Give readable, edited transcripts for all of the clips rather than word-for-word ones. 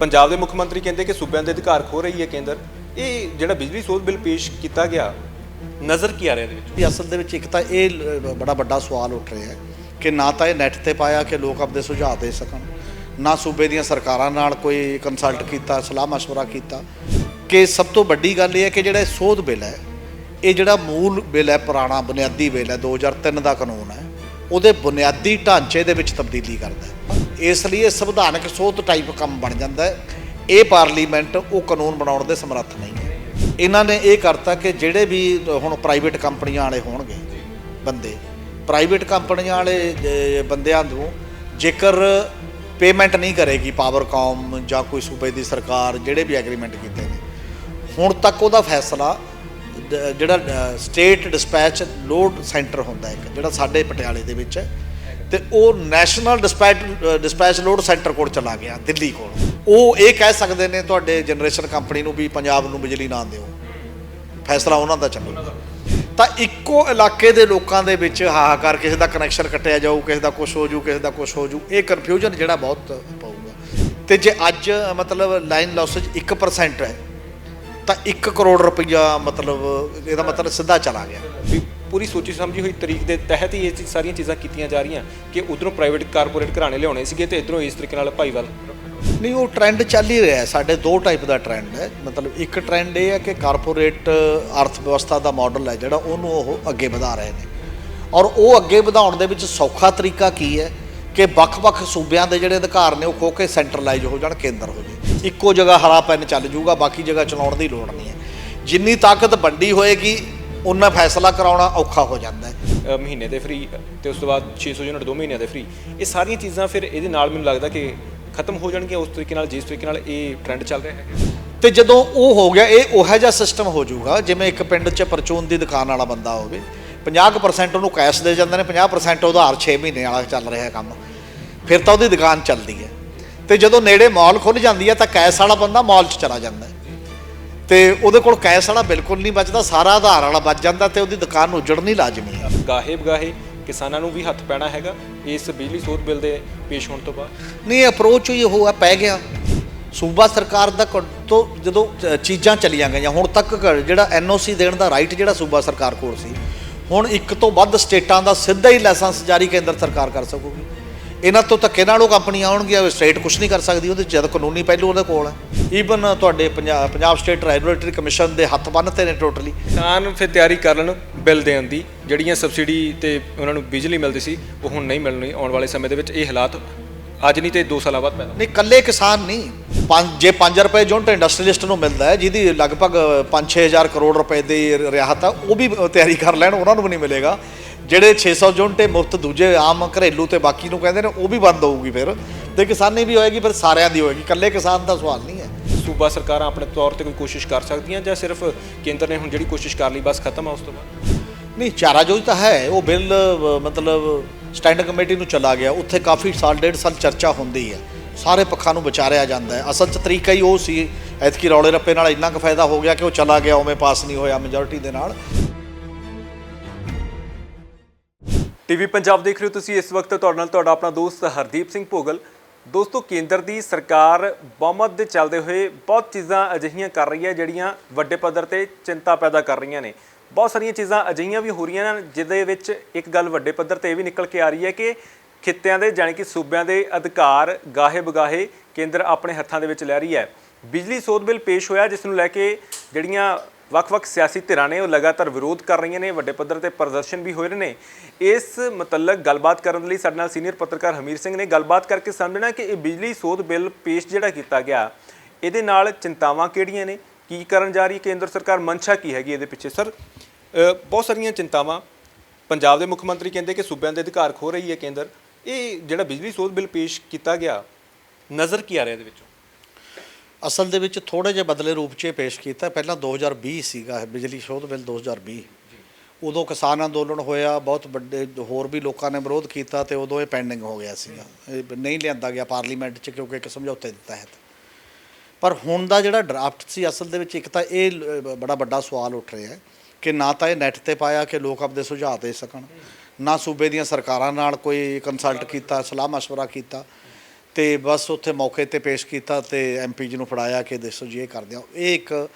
पंजाब के मुख मंत्री कहते कि सूबे के अधिकार खो रही है केंद्र। ये जो बिजली सोध बिल पेश किया गया नज़र की आ रहा है असल ਦੇ ਵਿੱਚ ਇੱਕ ਤਾਂ ਇਹ ਬੜਾ ਵੱਡਾ ਸਵਾਲ ਉੱਠ ਰਿਹਾ ਹੈ ਕਿ ਨਾ ਤਾਂ ਇਹ ਨੈੱਟ ਤੇ ਪਾਇਆ ਕਿ ਲੋਕ ਆਪਣੇ ਸੁਝਾਅ ਦੇ ਸਕਣ, ਨਾ ਸੂਬੇ ਦੀਆਂ ਸਰਕਾਰਾਂ ਨਾਲ ਕੋਈ ਕੰਸਲਟ ਕੀਤਾ, ਸਲਾਹ ਮਸ਼ਵਰਾ ਕੀਤਾ। ਕਿ ਸਭ ਤੋਂ ਵੱਡੀ ਗੱਲ ਇਹ ਹੈ ਕਿ ਜਿਹੜਾ ਸੋਧ ਬਿੱਲ ਹੈ, ਇਹ ਜਿਹੜਾ ਮੂਲ ਬਿੱਲ ਹੈ, ਪੁਰਾਣਾ ਬੁਨਿਆਦੀ ਬਿੱਲ ਹੈ 2003 ਦਾ ਕਾਨੂੰਨ ਹੈ, ਉਹਦੇ ਬੁਨਿਆਦੀ ਢਾਂਚੇ ਦੇ ਵਿੱਚ ਤਬਦੀਲੀ ਕਰਦਾ ਹੈ। ਇਸ ਲਈ ਇਹ ਸੰਵਿਧਾਨਕ ਸੋਧ ਟਾਈਪ ਕੰਮ ਬਣ ਜਾਂਦਾ ਹੈ। ਇਹ ਪਾਰਲੀਮੈਂਟ ਉਹ ਕਾਨੂੰਨ ਬਣਾਉਣ ਦੇ ਸਮਰੱਥ ਨਹੀਂ ਹੈ। ਇਹਨਾਂ ਨੇ ਇਹ ਕਰਤਾ ਕਿ ਜਿਹੜੇ ਵੀ ਹੁਣ ਪ੍ਰਾਈਵੇਟ ਕੰਪਨੀਆਂ ਵਾਲੇ ਹੋਣਗੇ ਬੰਦੇ, ਪ੍ਰਾਈਵੇਟ ਕੰਪਨੀਆਂ ਵਾਲੇ ਬੰਦਿਆਂ ਨੂੰ ਜੇਕਰ ਪੇਮੈਂਟ ਨਹੀਂ ਕਰੇਗੀ ਪਾਵਰਕਾਮ ਜਾਂ ਕੋਈ ਸੂਬੇ ਦੀ ਸਰਕਾਰ, ਜਿਹੜੇ ਵੀ ਐਗਰੀਮੈਂਟ ਕੀਤੇ ਨੇ ਹੁਣ ਤੱਕ, ਉਹਦਾ ਫੈਸਲਾ ਜਿਹੜਾ ਸਟੇਟ ਡਿਸਪੈਚ ਲੋਡ ਸੈਂਟਰ ਹੁੰਦਾ ਇੱਕ ਜਿਹੜਾ ਸਾਡੇ ਪਟਿਆਲੇ ਦੇ ਵਿੱਚ ਹੈ, ਤੇ ਉਹ ਨੈਸ਼ਨਲ ਡਿਸਪੈਚ ਲੋਡ ਸੈਂਟਰ ਕੋਲ ਚਲਾ ਗਿਆ ਦਿੱਲੀ ਕੋਲ। ਉਹ ਇਹ ਕਹਿ ਸਕਦੇ ਨੇ ਤੁਹਾਡੇ ਜਨਰੇਸ਼ਨ ਕੰਪਨੀ ਨੂੰ ਵੀ ਪੰਜਾਬ ਨੂੰ ਬਿਜਲੀ ਨਾ ਦਿਓ, ਫੈਸਲਾ ਉਹਨਾਂ ਦਾ ਚੱਲੂਗਾ। ਤਾਂ ਇੱਕੋ ਇਲਾਕੇ ਦੇ ਲੋਕਾਂ ਦੇ ਵਿੱਚ ਹਾਹਾਕਾਰ, ਕਿਸੇ ਦਾ ਕਨੈਕਸ਼ਨ ਕੱਟਿਆ ਜਾਊ, ਕਿਸੇ ਦਾ ਕੁਛ ਹੋ ਜੂ, ਕਿਸੇ ਦਾ ਕੁਛ ਹੋ ਜੂ, ਇਹ ਕਨਫਿਊਜ਼ਨ ਜਿਹੜਾ ਬਹੁਤ ਪਊਗਾ। ਤੇ ਜੇ ਅੱਜ ਮਤਲਬ ਲਾਈਨ ਲਾਸੇਜ 1% ਹੈ ਤਾਂ 1 ਕਰੋੜ ਰੁਪਈਆ ਮਤਲਬ ਇਹਦਾ ਮਤਲਬ ਸਿੱਧਾ ਚਲਾ ਗਿਆ। पूरी सोची समझी हुई तरीक के तहत ही ये सारिया चीज़ा की जा रही कि उधरों प्राइवेट कारपोरेट घराने लियाने से तो इधरों इस तरीके भाईवाल नहीं, वो ट्रेंड चल ही रहा है। साढ़े दो टाइप का ट्रेंड है। मतलब एक ट्रेंड ये है कि कारपोरेट अर्थ व्यवस्था का मॉडल है जोड़ा उन्होंने अगे बढ़ा रहे हैं, और वो अगे बढ़ाने के सौखा तरीका की है कि ਵੱਖ-ਵੱਖ सूबियां के जोड़े अधिकार ने खो के सेंट्रलाइज हो जाए, केंद्र हो जाए, इक्को जगह हरा पैन चल जूगा, बाकी जगह चलाने की लोड़ नहीं है। जिन्नी ताकत वड्डी होएगी उन्ना फैसला कराना औखा हो जाता है। महीने के फ्री तो उस तो बाद 600 यूनिट 2 महीनों के फ्री, ये सारिया चीज़ां फिर ये मैनूं लगता कि खत्म हो जाएगी उस तरीके जिस तरीके ये ट्रेंड चल रहा है। तो जदों वो हो गया, ये उहो जिहा सिस्टम हो जाऊगा जिवें एक पिंड 'च परचून की दुकान वाला बंदा होवे, 50% उन्होंने कैश दे जाते हैं, 50% उधार 6 महीने वाला चल रहा है काम, फिर तो वो दुकान चलती है। तो जदों नेड़े मॉल खुल जाती है तो कैश वाला बंदा मॉल 'च चला जाता है, तो ਉਹਦੇ ਕੋਲ ਕੈਸ਼ ਵਾਲਾ ਬਿਲਕੁਲ ਨਹੀਂ ਬਚਦਾ, ਸਾਰਾ ਆਧਾਰ ਵਾਲਾ ਬਚ ਜਾਂਦਾ ਤੇ ਉਹਦੀ ਦੁਕਾਨ ਉਜੜਨੀ ਲਾਜ਼ਮੀ ਹੈ। ਗਾਹੇ ਬਗਾਹੇ ਕਿਸਾਨਾਂ ਨੂੰ ਵੀ ਹੱਥ ਪੈਣਾ ਹੈਗਾ ਇਸ ਬਿਜਲੀ ਸੋਧ ਬਿੱਲ ਦੇ ਪੇਸ਼ ਹੋਣ ਤੋਂ ਬਾਅਦ। ਨਹੀਂ, ਅਪਰੋਚ ਹੀ ਉਹ ਪੈ ਗਿਆ ਸੂਬਾ ਸਰਕਾਰ ਦਾ ਤੋਂ ਜਦੋਂ ਚੀਜ਼ਾਂ ਚਲੀਆਂ ਗਈਆਂ। ਹੁਣ ਤੱਕ ਜਿਹੜਾ NOC ਦੇਣ ਦਾ ਰਾਈਟ ਜਿਹੜਾ ਸੂਬਾ ਸਰਕਾਰ ਕੋਲ ਸੀ, ਹੁਣ ਇੱਕ ਤੋਂ ਵੱਧ ਸਟੇਟਾਂ ਦਾ ਸਿੱਧਾ ਹੀ ਲਾਇਸੈਂਸ ਜਾਰੀ ਕੇਂਦਰ ਸਰਕਾਰ ਕਰ ਸਕੂਗੀ। ਇਹਨਾਂ ਤੋਂ ਧੱਕੇ ਨਾਲੋਂ ਕੰਪਨੀਆਂ ਆਉਣਗੀਆਂ, ਸਟੇਟ ਕੁਛ ਨਹੀਂ ਕਰ ਸਕਦੀ, ਉਹਦੇ ਜਦ ਕਾਨੂੰਨੀ ਪਹਿਲੂ ਉਹਦੇ ਕੋਲ ਹੈ। ਈਵਨ ਤੁਹਾਡੇ ਪੰਜਾਬ ਸਟੇਟ ਰੈਗੂਲੇਟਰੀ ਕਮਿਸ਼ਨ ਦੇ ਹੱਥ ਬੰਨ੍ਹਤੇ ਨੇ ਟੋਟਲੀ। ਕਿਸਾਨ ਫਿਰ ਤਿਆਰੀ ਕਰ ਲੈਣ ਬਿੱਲ ਦੇਣ ਦੀ, ਜਿਹੜੀਆਂ ਸਬਸਿਡੀ ਤੇ ਉਹਨਾਂ ਨੂੰ ਬਿਜਲੀ ਮਿਲਦੀ ਸੀ ਉਹ ਹੁਣ ਨਹੀਂ ਮਿਲਣੀ ਆਉਣ ਵਾਲੇ ਸਮੇਂ ਦੇ ਵਿੱਚ। ਇਹ ਹਾਲਾਤ ਅੱਜ ਨਹੀਂ ਤੇ 2 ਸਾਲਾਂ ਬਾਅਦ ਪੈਦਾ। ਨਹੀਂ, ਇਕੱਲੇ ਕਿਸਾਨ ਨਹੀਂ, ਜੇ 5 ਰੁਪਏ ਯੂਨਿਟ ਇੰਡਸਟਰੀਲਿਸਟ ਨੂੰ ਮਿਲਦਾ ਹੈ, ਜਿਹਦੀ ਲਗਭਗ 5-6 ਹਜ਼ਾਰ ਕਰੋੜ ਰੁਪਏ ਦੀ ਰਿਆਇਤ ਆ, ਉਹ ਵੀ ਤਿਆਰੀ ਕਰ ਲੈਣ, ਉਹਨਾਂ ਨੂੰ ਵੀ ਨਹੀਂ ਮਿਲੇਗਾ। ਜਿਹੜੇ 600 ਯੂਨਿਟ ਮੁਫਤ ਦੂਜੇ ਆਮ ਘਰੇਲੂ ਤੇ ਬਾਕੀ ਨੂੰ ਕਹਿੰਦੇ ਨੇ, ਉਹ ਵੀ ਬੰਦ ਹੋਊਗੀ ਫਿਰ, ਤੇ ਕਿਸਾਨੀ ਵੀ ਹੋਏਗੀ, ਫਿਰ ਸਾਰਿਆਂ ਦੀ ਹੋਏਗੀ, ਇਕੱਲੇ ਕਿਸਾਨ ਦਾ ਸਵਾਲ ਨਹੀਂ ਹੈ। ਸੂਬਾ ਸਰਕਾਰਾਂ ਆਪਣੇ ਤੌਰ ਤੇ ਕੋਈ ਕੋਸ਼ਿਸ਼ ਕਰ ਸਕਦੀਆਂ ਜਾਂ ਸਿਰਫ ਕੇਂਦਰ ਨੇ ਹੁਣ ਜਿਹੜੀ ਕੋਸ਼ਿਸ਼ ਕਰ ਲਈ ਬਸ ਖਤਮ ਆ ਉਸ ਤੋਂ ਬਾਅਦ? ਨਹੀਂ, ਚਾਰਾਜੋਈ ਤਾਂ ਹੈ। ਉਹ ਬਿੱਲ ਮਤਲਬ ਸਟੈਂਡਿੰਗ ਕਮੇਟੀ ਨੂੰ ਚਲਾ ਗਿਆ, ਉੱਥੇ ਕਾਫੀ ਸਾਲ 1.5 ਸਾਲ ਚਰਚਾ ਹੁੰਦੀ ਹੈ, ਸਾਰੇ ਪੱਖਾਂ ਨੂੰ ਵਿਚਾਰਿਆ ਜਾਂਦਾ ਹੈ। ਅਸਲ 'ਚ ਤਰੀਕਾ ਹੀ ਉਹ ਸੀ, ਐਤਕੀ ਰੌਲੇ ਰੱਪੇ ਨਾਲ ਇੰਨਾ ਕੁ ਫਾਇਦਾ ਹੋ ਗਿਆ ਕਿ ਉਹ ਚਲਾ ਗਿਆ, ਉਵੇਂ ਪਾਸ ਨਹੀਂ ਹੋਇਆ ਮੈਜੋਰਿਟੀ ਦੇ ਨਾਲ। ਟੀਵੀ ਪੰਜਾਬ ਦੇਖ ਰਹੇ ਹੋ ਤੁਸੀਂ ਇਸ ਵਕਤ, ਤੁਹਾਡੇ ਨਾਲ ਤੁਹਾਡਾ ਆਪਣਾ ਦੋਸਤ ਹਰਦੀਪ ਸਿੰਘ ਭੋਗਲ। ਦੋਸਤੋ, ਕੇਂਦਰ ਦੀ ਸਰਕਾਰ ਬਹੁਮਤ ਦੇ ਚੱਲਦੇ ਹੋਏ ਬਹੁਤ ਚੀਜ਼ਾਂ ਅਜਿਹੀਆਂ ਕਰ ਰਹੀ ਹੈ ਜਿਹੜੀਆਂ ਵੱਡੇ ਪੱਧਰ ਤੇ ਚਿੰਤਾ ਪੈਦਾ ਕਰ ਰਹੀਆਂ ਨੇ। ਬਹੁਤ ਸਾਰੀਆਂ ਚੀਜ਼ਾਂ ਅਜਿਹੀਆਂ ਵੀ ਹੋ ਰਹੀਆਂ ਨੇ ਜਿਹਦੇ ਵਿੱਚ ਇੱਕ ਗੱਲ ਵੱਡੇ ਪੱਧਰ ਤੇ ਇਹ ਵੀ ਨਿਕਲ ਕੇ ਆ ਰਹੀ ਹੈ ਕਿ ਖਿੱਤਿਆਂ ਦੇ ਜਾਣੀ ਕਿ ਸੂਬਿਆਂ ਦੇ ਅਧਿਕਾਰ ਗਾਹੇ ਬਗਾਹੇ ਕੇਂਦਰ ਆਪਣੇ ਹੱਥਾਂ ਦੇ ਵਿੱਚ ਲੈ ਰਹੀ ਹੈ। ਬਿਜਲੀ ਸੋਧ ਬਿੱਲ ਪੇਸ਼ ਹੋਇਆ ਜਿਸ ਨੂੰ ਲੈ ਕੇ ਜਿਹੜੀਆਂ ਵੱਖ-ਵੱਖ ਸਿਆਸੀ ਧਿਰਾਂ ਨੇ ਉਹ ਲਗਾਤਾਰ ਵਿਰੋਧ ਕਰ ਰਹੀਆਂ ਨੇ, ਵੱਡੇ ਪੱਧਰ ਤੇ ਪ੍ਰਦਰਸ਼ਨ ਵੀ ਹੋਏ ਨੇ। ਇਸ ਮੁਤਲਕ ਗੱਲਬਾਤ ਕਰਨ ਲਈ ਸਾਡੇ ਨਾਲ ਸੀਨੀਅਰ ਪੱਤਰਕਾਰ ਹਮੀਰ ਸਿੰਘ ਨੇ ਗੱਲਬਾਤ ਕਰਕੇ ਸਮਝਣਾ ਕਿ ਇਹ ਬਿਜਲੀ ਸੋਧ ਬਿੱਲ ਪੇਸ਼ ਜਿਹੜਾ ਕੀਤਾ ਗਿਆ, ਇਹਦੇ ਨਾਲ ਚਿੰਤਾਵਾਂ ਕਿਹੜੀਆਂ ਨੇ, ਕੀ ਕਰਨ ਜਾ ਰਹੀ ਕੇਂਦਰ ਸਰਕਾਰ, ਮਨਸ਼ਾ ਕੀ ਹੈਗੀ ਇਹਦੇ ਪਿੱਛੇ? ਸਰ, ਬਹੁਤ ਸਾਰੀਆਂ ਚਿੰਤਾਵਾਂ। ਪੰਜਾਬ ਦੇ ਮੁੱਖ ਮੰਤਰੀ ਕਹਿੰਦੇ ਕਿ ਸੂਬਿਆਂ ਦੇ ਅਧਿਕਾਰ ਖੋ ਰਹੀ ਹੈ ਕੇਂਦਰ। ਇਹ ਜਿਹੜਾ ਬਿਜਲੀ ਸੋਧ ਬਿੱਲ ਪੇਸ਼ ਕੀਤਾ ਗਿਆ ਨਜ਼ਰ ਕੀ ਆ ਰਿਹਾ ਇਹਦੇ ਵਿੱਚੋਂ? ਅਸਲ ਦੇ ਵਿੱਚ ਥੋੜ੍ਹੇ ਜਿਹੇ ਬਦਲੇ ਰੂਪ 'ਚ ਪੇਸ਼ ਕੀਤਾ। ਪਹਿਲਾਂ 2020 ਸੀਗਾ ਬਿਜਲੀ ਸੋਧ ਬਿੱਲ 2020, ਉਦੋਂ ਕਿਸਾਨ ਅੰਦੋਲਨ ਹੋਇਆ, ਬਹੁਤ ਵੱਡੇ ਹੋਰ ਵੀ ਲੋਕਾਂ ਨੇ ਵਿਰੋਧ ਕੀਤਾ ਤੇ ਉਦੋਂ ਇਹ ਪੈਂਡਿੰਗ ਹੋ ਗਿਆ ਸੀਗਾ, ਇਹ ਨਹੀਂ ਲਿਆਂਦਾ ਗਿਆ ਪਾਰਲੀਮੈਂਟ 'ਚ ਕਿਉਂਕਿ ਇੱਕ ਸਮਝੌਤੇ ਦੇ ਤਹਿਤ। ਪਰ ਹੁਣ ਦਾ ਜਿਹੜਾ ਡਰਾਫਟ ਸੀ, ਅਸਲ ਦੇ ਵਿੱਚ ਇੱਕ ਤਾਂ ਇਹ ਬੜਾ ਵੱਡਾ ਸਵਾਲ ਉੱਠ ਰਿਹਾ ਹੈ ਕਿ ਨਾ ਤਾਂ ਇਹ ਨੈੱਟ ਤੇ ਪਾਇਆ ਕਿ ਲੋਕ ਆਪਣੇ ਸੁਝਾਅ ਦੇ ਸਕਣ, ਨਾ ਸੂਬੇ ਦੀਆਂ ਸਰਕਾਰਾਂ ਨਾਲ ਕੋਈ ਕੰਸਲਟ ਕੀਤਾ, ਸਲਾਹ ਮਸ਼ਵਰਾ ਕੀਤਾ। ਤੇ ਬਸ ਉੱਥੇ ਮੌਕੇ ਤੇ ਪੇਸ਼ ਕੀਤਾ ਤੇ ਐਮਪੀ ਜੀ ਨੂੰ ਫੜਾਇਆ ਕਿ ਦੱਸੋ ਜੀ ਇਹ ਕਰਦੇ ਆ। ਇਹ ਇੱਕ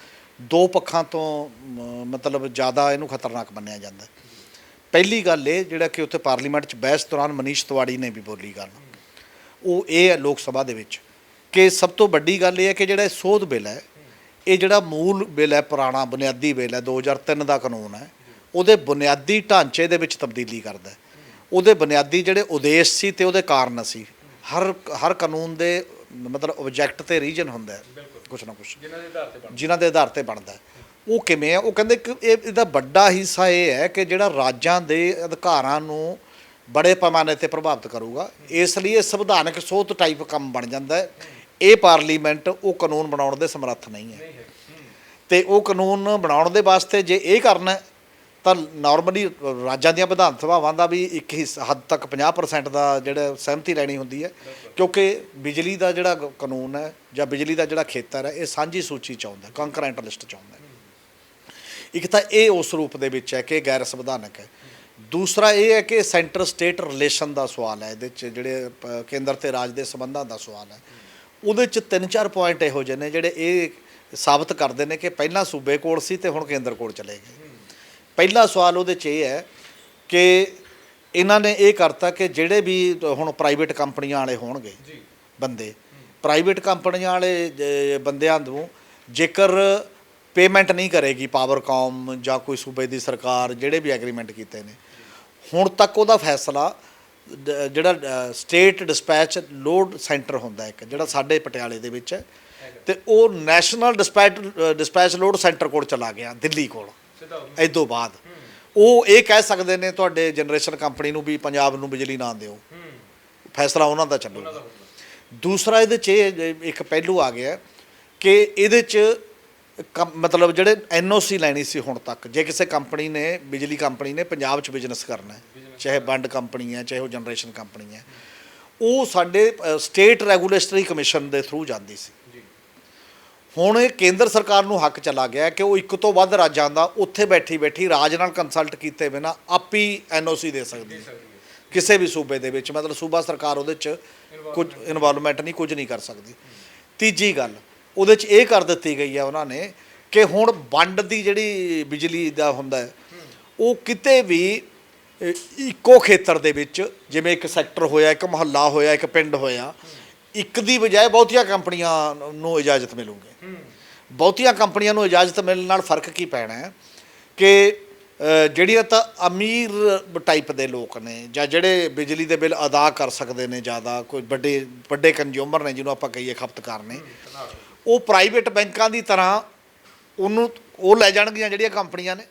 ਦੋ ਪੱਖਾਂ ਤੋਂ ਮਤਲਬ ਜ਼ਿਆਦਾ ਇਹਨੂੰ ਖਤਰਨਾਕ ਮੰਨਿਆ ਜਾਂਦਾ। ਪਹਿਲੀ ਗੱਲ ਇਹ ਜਿਹੜਾ ਕਿ ਉੱਥੇ ਪਾਰਲੀਮੈਂਟ 'ਚ ਬਹਿਸ ਦੌਰਾਨ ਮਨੀਸ਼ ਤਿਵਾੜੀ ਨੇ ਵੀ ਬੋਲੀ ਗੱਲ, ਉਹ ਇਹ ਹੈ ਲੋਕ ਸਭਾ ਦੇ ਵਿੱਚ ਕਿ ਸਭ ਤੋਂ ਵੱਡੀ ਗੱਲ ਇਹ ਹੈ ਕਿ ਜਿਹੜਾ ਇਹ ਸੋਧ ਬਿੱਲ ਹੈ, ਇਹ ਜਿਹੜਾ ਮੂਲ ਬਿੱਲ ਹੈ, ਪੁਰਾਣਾ ਬੁਨਿਆਦੀ ਬਿੱਲ ਹੈ 2003 ਦਾ ਕਾਨੂੰਨ ਹੈ, ਉਹਦੇ ਬੁਨਿਆਦੀ ਢਾਂਚੇ ਦੇ ਵਿੱਚ ਤਬਦੀਲੀ ਕਰਦਾ। ਉਹਦੇ ਬੁਨਿਆਦੀ ਜਿਹੜੇ ਉਦੇਸ਼ ਸੀ ਤੇ ਉਹਦੇ ਕਾਰਨ ਸੀ। ਹਰ ਕਾਨੂੰਨ ਦੇ ਮਤਲਬ ਆਬਜੈਕਟ ਤੇ ਰੀਜਨ ਹੁੰਦਾ ਹੈ ਕੁਛ ਨਾ ਕੁਛ, ਜਿਨ੍ਹਾਂ ਦੇ ਆਧਾਰ ਤੇ ਬਣਦਾ। ਉਹ ਕਿਵੇਂ ਆ? ਉਹ ਕਹਿੰਦੇ ਕਿ ਇਹਦਾ ਵੱਡਾ ਹਿੱਸਾ ਇਹ ਹੈ ਕਿ ਜਿਹੜਾ ਰਾਜਾਂ ਦੇ ਅਧਿਕਾਰਾਂ ਨੂੰ ਬੜੇ ਪੈਮਾਨੇ ਤੇ ਪ੍ਰਭਾਵਿਤ ਕਰੂਗਾ, ਇਸ ਲਈ ਇਹ ਸੰਵਿਧਾਨਕ ਸੋਧ ਟਾਈਪ ਕੰਮ ਬਣ ਜਾਂਦਾ ਹੈ। ਇਹ ਪਾਰਲੀਮੈਂਟ ਉਹ ਕਾਨੂੰਨ ਬਣਾਉਣ ਦੇ ਸਮਰੱਥ ਨਹੀਂ ਹੈ, ਤੇ ਉਹ ਕਾਨੂੰਨ ਬਣਾਉਣ ਦੇ ਵਾਸਤੇ ਜੇ ਇਹ ਕਰਨਾ ਤਾਂ ਨਾਰਮਲੀ ਰਾਜਾਂ ਦੀਆਂ ਵਿਧਾਨ ਸਭਾਵਾਂ ਦਾ ਵੀ ਇੱਕ ਹੱਦ ਤੱਕ 50% ਦਾ ਜਿਹੜਾ ਸਹਿਮਤੀ ਲੈਣੀ ਹੁੰਦੀ ਹੈ, ਕਿਉਂਕਿ ਬਿਜਲੀ ਦਾ ਜਿਹੜਾ ਕਾਨੂੰਨ ਹੈ ਜਾਂ ਬਿਜਲੀ ਦਾ ਜਿਹੜਾ ਖੇਤਰ ਹੈ ਇਹ ਸਾਂਝੀ ਸੂਚੀ 'ਚ ਆਉਂਦਾ, ਕੰਕਰੈਂਟ ਲਿਸਟ 'ਚ ਆਉਂਦਾ। ਇੱਕ ਤਾਂ ਇਹ ਉਸ ਰੂਪ ਦੇ ਵਿੱਚ ਹੈ ਕਿ ਗੈਰ ਸੰਵਿਧਾਨਕ ਹੈ। ਦੂਸਰਾ ਇਹ ਹੈ ਕਿ ਸੈਂਟਰ ਸਟੇਟ ਰਿਲੇਸ਼ਨ ਦਾ ਸਵਾਲ ਹੈ, ਇਹਦੇ 'ਚ ਜਿਹੜੇ ਕੇਂਦਰ ਤੇ ਰਾਜ ਦੇ ਸੰਬੰਧਾਂ ਦਾ ਸਵਾਲ ਹੈ। ਉਹਦੇ 'ਚ 3-4 ਪੁਆਇੰਟ ਇਹੋ ਜਿਹੇ ਨੇ ਜਿਹੜੇ ਇਹ ਸਾਬਤ ਕਰਦੇ ਨੇ ਕਿ ਪਹਿਲਾਂ ਸੂਬੇ ਕੋਲ ਸੀ ਤੇ ਹੁਣ ਕੇਂਦਰ ਕੋਲ ਚਲੇ ਗਏ। ਪਹਿਲਾ ਸਵਾਲ ਉਹਦੇ 'ਚ ਇਹ ਹੈ ਕਿ ਇਹਨਾਂ ਨੇ ਇਹ ਕਰਤਾ ਕਿ ਜਿਹੜੇ ਵੀ ਹੁਣ ਪ੍ਰਾਈਵੇਟ ਕੰਪਨੀਆਂ ਵਾਲੇ ਹੋਣਗੇ ਬੰਦੇ, ਪ੍ਰਾਈਵੇਟ ਕੰਪਨੀਆਂ ਵਾਲੇ ਬੰਦਿਆਂ ਨੂੰ ਜੇਕਰ ਪੇਮੈਂਟ ਨਹੀਂ ਕਰੇਗੀ ਪਾਵਰਕਾਮ ਜਾਂ ਕੋਈ ਸੂਬੇ ਦੀ ਸਰਕਾਰ, ਜਿਹੜੇ ਵੀ ਐਗਰੀਮੈਂਟ ਕੀਤੇ ਨੇ ਹੁਣ ਤੱਕ, ਉਹਦਾ ਫੈਸਲਾ ਜਿਹੜਾ ਸਟੇਟ ਡਿਸਪੈਚ ਲੋਡ ਸੈਂਟਰ ਹੁੰਦਾ ਇੱਕ ਜਿਹੜਾ ਸਾਡੇ ਪਟਿਆਲੇ ਦੇ ਵਿੱਚ ਹੈ, ਤੇ ਉਹ ਨੈਸ਼ਨਲ ਡਿਸਪੈਚ ਲੋਡ ਸੈਂਟਰ ਕੋਲ ਚਲਾ ਗਿਆ, ਦਿੱਲੀ ਕੋਲ। ਇਦੋਂ ਬਾਅਦ ਉਹ ਇਹ ਕਹਿ ਸਕਦੇ ਨੇ ਤੁਹਾਡੇ ਜਨਰੇਸ਼ਨ ਕੰਪਨੀ ਨੂੰ ਵੀ ਪੰਜਾਬ ਨੂੰ ਬਿਜਲੀ ਨਾ ਦਿਓ, ਫੈਸਲਾ ਉਹਨਾਂ ਦਾ ਚੱਲੂਗਾ। ਦੂਸਰਾ ਇਹਦੇ 'ਚ ਇੱਕ ਪਹਿਲੂ ਆ ਗਿਆ ਕਿ ਇਹਦੇ 'ਚ ਮਤਲਬ ਜਿਹੜੇ NOC ਲੈਣੀ ਸੀ ਹੁਣ ਤੱਕ, ਜੇ ਕਿਸੇ ਕੰਪਨੀ ਨੇ, ਬਿਜਲੀ ਕੰਪਨੀ ਨੇ ਪੰਜਾਬ 'ਚ ਬਿਜ਼ਨਸ ਕਰਨਾ ਹੈ, ਚਾਹੇ ਵੰਡ ਕੰਪਨੀ ਹੈ ਚਾਹੇ ਉਹ ਜਨਰੇਸ਼ਨ ਕੰਪਨੀ ਹੈ, ਉਹ ਸਾਡੇ ਸਟੇਟ ਰੈਗੂਲੇਟਰੀ ਕਮਿਸ਼ਨ ਦੇ ਥਰੂ ਜਾਂਦੀ ਸੀ। ਹੁਣ ਇਹ ਕੇਂਦਰ ਸਰਕਾਰ ਨੂੰ ਹੱਕ ਚਲਾ ਗਿਆ ਕਿ ਉਹ ਇੱਕ ਤੋਂ ਵੱਧ ਰਾਜਾਂ ਦਾ ਉੱਥੇ ਬੈਠੀ ਰਾਜ ਨਾਲ ਕੰਸਲਟ ਕੀਤੇ ਬਿਨਾਂ ਆਪ ਹੀ NOC ਦੇ ਸਕਦੀ ਹੈ ਕਿਸੇ ਵੀ ਸੂਬੇ ਦੇ ਵਿੱਚ, ਮਤਲਬ ਸੂਬਾ ਸਰਕਾਰ ਉਹਦੇ 'ਚ ਕੁਝ ਇਨਵੋਲਵਮੈਂਟ ਨਹੀਂ, ਕੁਝ ਨਹੀਂ ਕਰ ਸਕਦੀ। ਤੀਜੀ ਗੱਲ ਉਹਦੇ 'ਚ ਇਹ ਕਰ ਦਿੱਤੀ ਗਈ ਹੈ ਉਹਨਾਂ ਨੇ ਕਿ ਹੁਣ ਵੰਡ ਦੀ ਜਿਹੜੀ ਬਿਜਲੀ ਦਾ ਹੁੰਦਾ ਹੈ, ਉਹ ਕਿਤੇ ਵੀ ਇੱਕੋ ਖੇਤਰ ਦੇ ਵਿੱਚ, ਜਿਵੇਂ ਇੱਕ ਸੈਕਟਰ ਹੋਇਆ, ਇੱਕ ਮੁਹੱਲਾ ਹੋਇਆ, ਇੱਕ ਪਿੰਡ ਹੋਇਆ, ਇੱਕ ਦੀ ਬਜਾਏ ਬਹੁਤੀਆਂ ਕੰਪਨੀਆਂ ਨੂੰ ਇਜਾਜ਼ਤ ਮਿਲੂਗੀ। ਬਹੁਤੀਆਂ ਕੰਪਨੀਆਂ ਨੂੰ ਇਜਾਜ਼ਤ ਮਿਲਣ ਨਾਲ ਫਰਕ ਕੀ ਪੈਣਾ ਹੈ ਕਿ ਜਿਹੜੀਆਂ ਤਾਂ ਅਮੀਰ ਟਾਈਪ ਦੇ ਲੋਕ ਨੇ ਜਾਂ ਜਿਹੜੇ ਬਿਜਲੀ ਦੇ ਬਿੱਲ ਅਦਾ ਕਰ ਸਕਦੇ ਨੇ ਜ਼ਿਆਦਾ, ਕੋਈ ਵੱਡੇ ਕੰਜ਼ਿਊਮਰ ਨੇ ਜਿਹਨੂੰ ਆਪਾਂ ਕਹੀਏ ਖਪਤਕਾਰ ਨੇ, ਉਹ ਪ੍ਰਾਈਵੇਟ ਬੈਂਕਾਂ ਦੀ ਤਰ੍ਹਾਂ ਉਹਨੂੰ ਉਹ ਲੈ ਜਾਣਗੀਆਂ ਜਿਹੜੀਆਂ ਕੰਪਨੀਆਂ ਨੇ,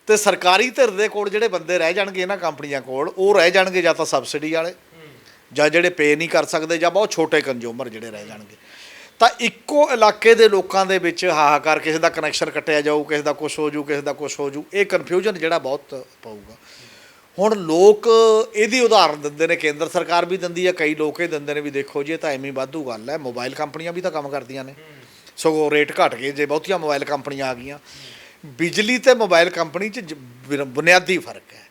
ਤੇ ਸਰਕਾਰੀ ਧਿਰ ਦੇ ਕੋਲ ਜਿਹੜੇ ਬੰਦੇ ਰਹਿ ਜਾਣਗੇ ਇਹਨਾਂ ਕੰਪਨੀਆਂ ਕੋਲ, ਉਹ ਰਹਿ ਜਾਣਗੇ ਜਾਂ ਤਾਂ ਸਬਸਿਡੀ ਵਾਲੇ ਜਾਂ ਜਿਹੜੇ ਪੇ ਨਹੀਂ ਕਰ ਸਕਦੇ ਜਾਂ ਬਹੁਤ ਛੋਟੇ ਕੰਜ਼ਿਊਮਰ ਜਿਹੜੇ ਰਹਿ ਜਾਣਗੇ। ਤਾਂ ਇੱਕੋ ਇਲਾਕੇ ਦੇ ਲੋਕਾਂ ਦੇ ਵਿੱਚ ਹਾਹਾਕਾਰ, ਕਿਸੇ ਦਾ ਕਨੈਕਸ਼ਨ ਕੱਟਿਆ ਜਾਊ, ਕਿਸੇ ਦਾ ਕੁਛ ਹੋ ਜੂ, ਕਿਸੇ ਦਾ ਕੁਛ ਹੋ ਜੂ, ਇਹ ਕਨਫਿਊਜ਼ਨ ਜਿਹੜਾ ਬਹੁਤ ਪਊਗਾ। ਹੁਣ ਲੋਕ ਇਹਦੀ ਉਦਾਹਰਨ ਦਿੰਦੇ ਨੇ, ਕੇਂਦਰ ਸਰਕਾਰ ਵੀ ਦਿੰਦੀ ਹੈ, ਕਈ ਲੋਕ ਇਹ ਦਿੰਦੇ ਨੇ ਵੀ ਦੇਖੋ ਜੀ ਇਹ ਤਾਂ ਐਵੇਂ ਵਾਧੂ ਗੱਲ ਹੈ, ਮੋਬਾਈਲ ਕੰਪਨੀਆਂ ਵੀ ਤਾਂ ਕੰਮ ਕਰਦੀਆਂ ਨੇ, ਸਗੋਂ ਰੇਟ ਘਟ ਗਏ ਜੇ ਬਹੁਤੀਆਂ ਮੋਬਾਈਲ ਕੰਪਨੀਆਂ ਆ ਗਈਆਂ। ਬਿਜਲੀ ਤੇ ਮੋਬਾਈਲ ਕੰਪਨੀ 'ਚ ਬੁਨਿਆਦੀ ਫਰਕ ਹੈ,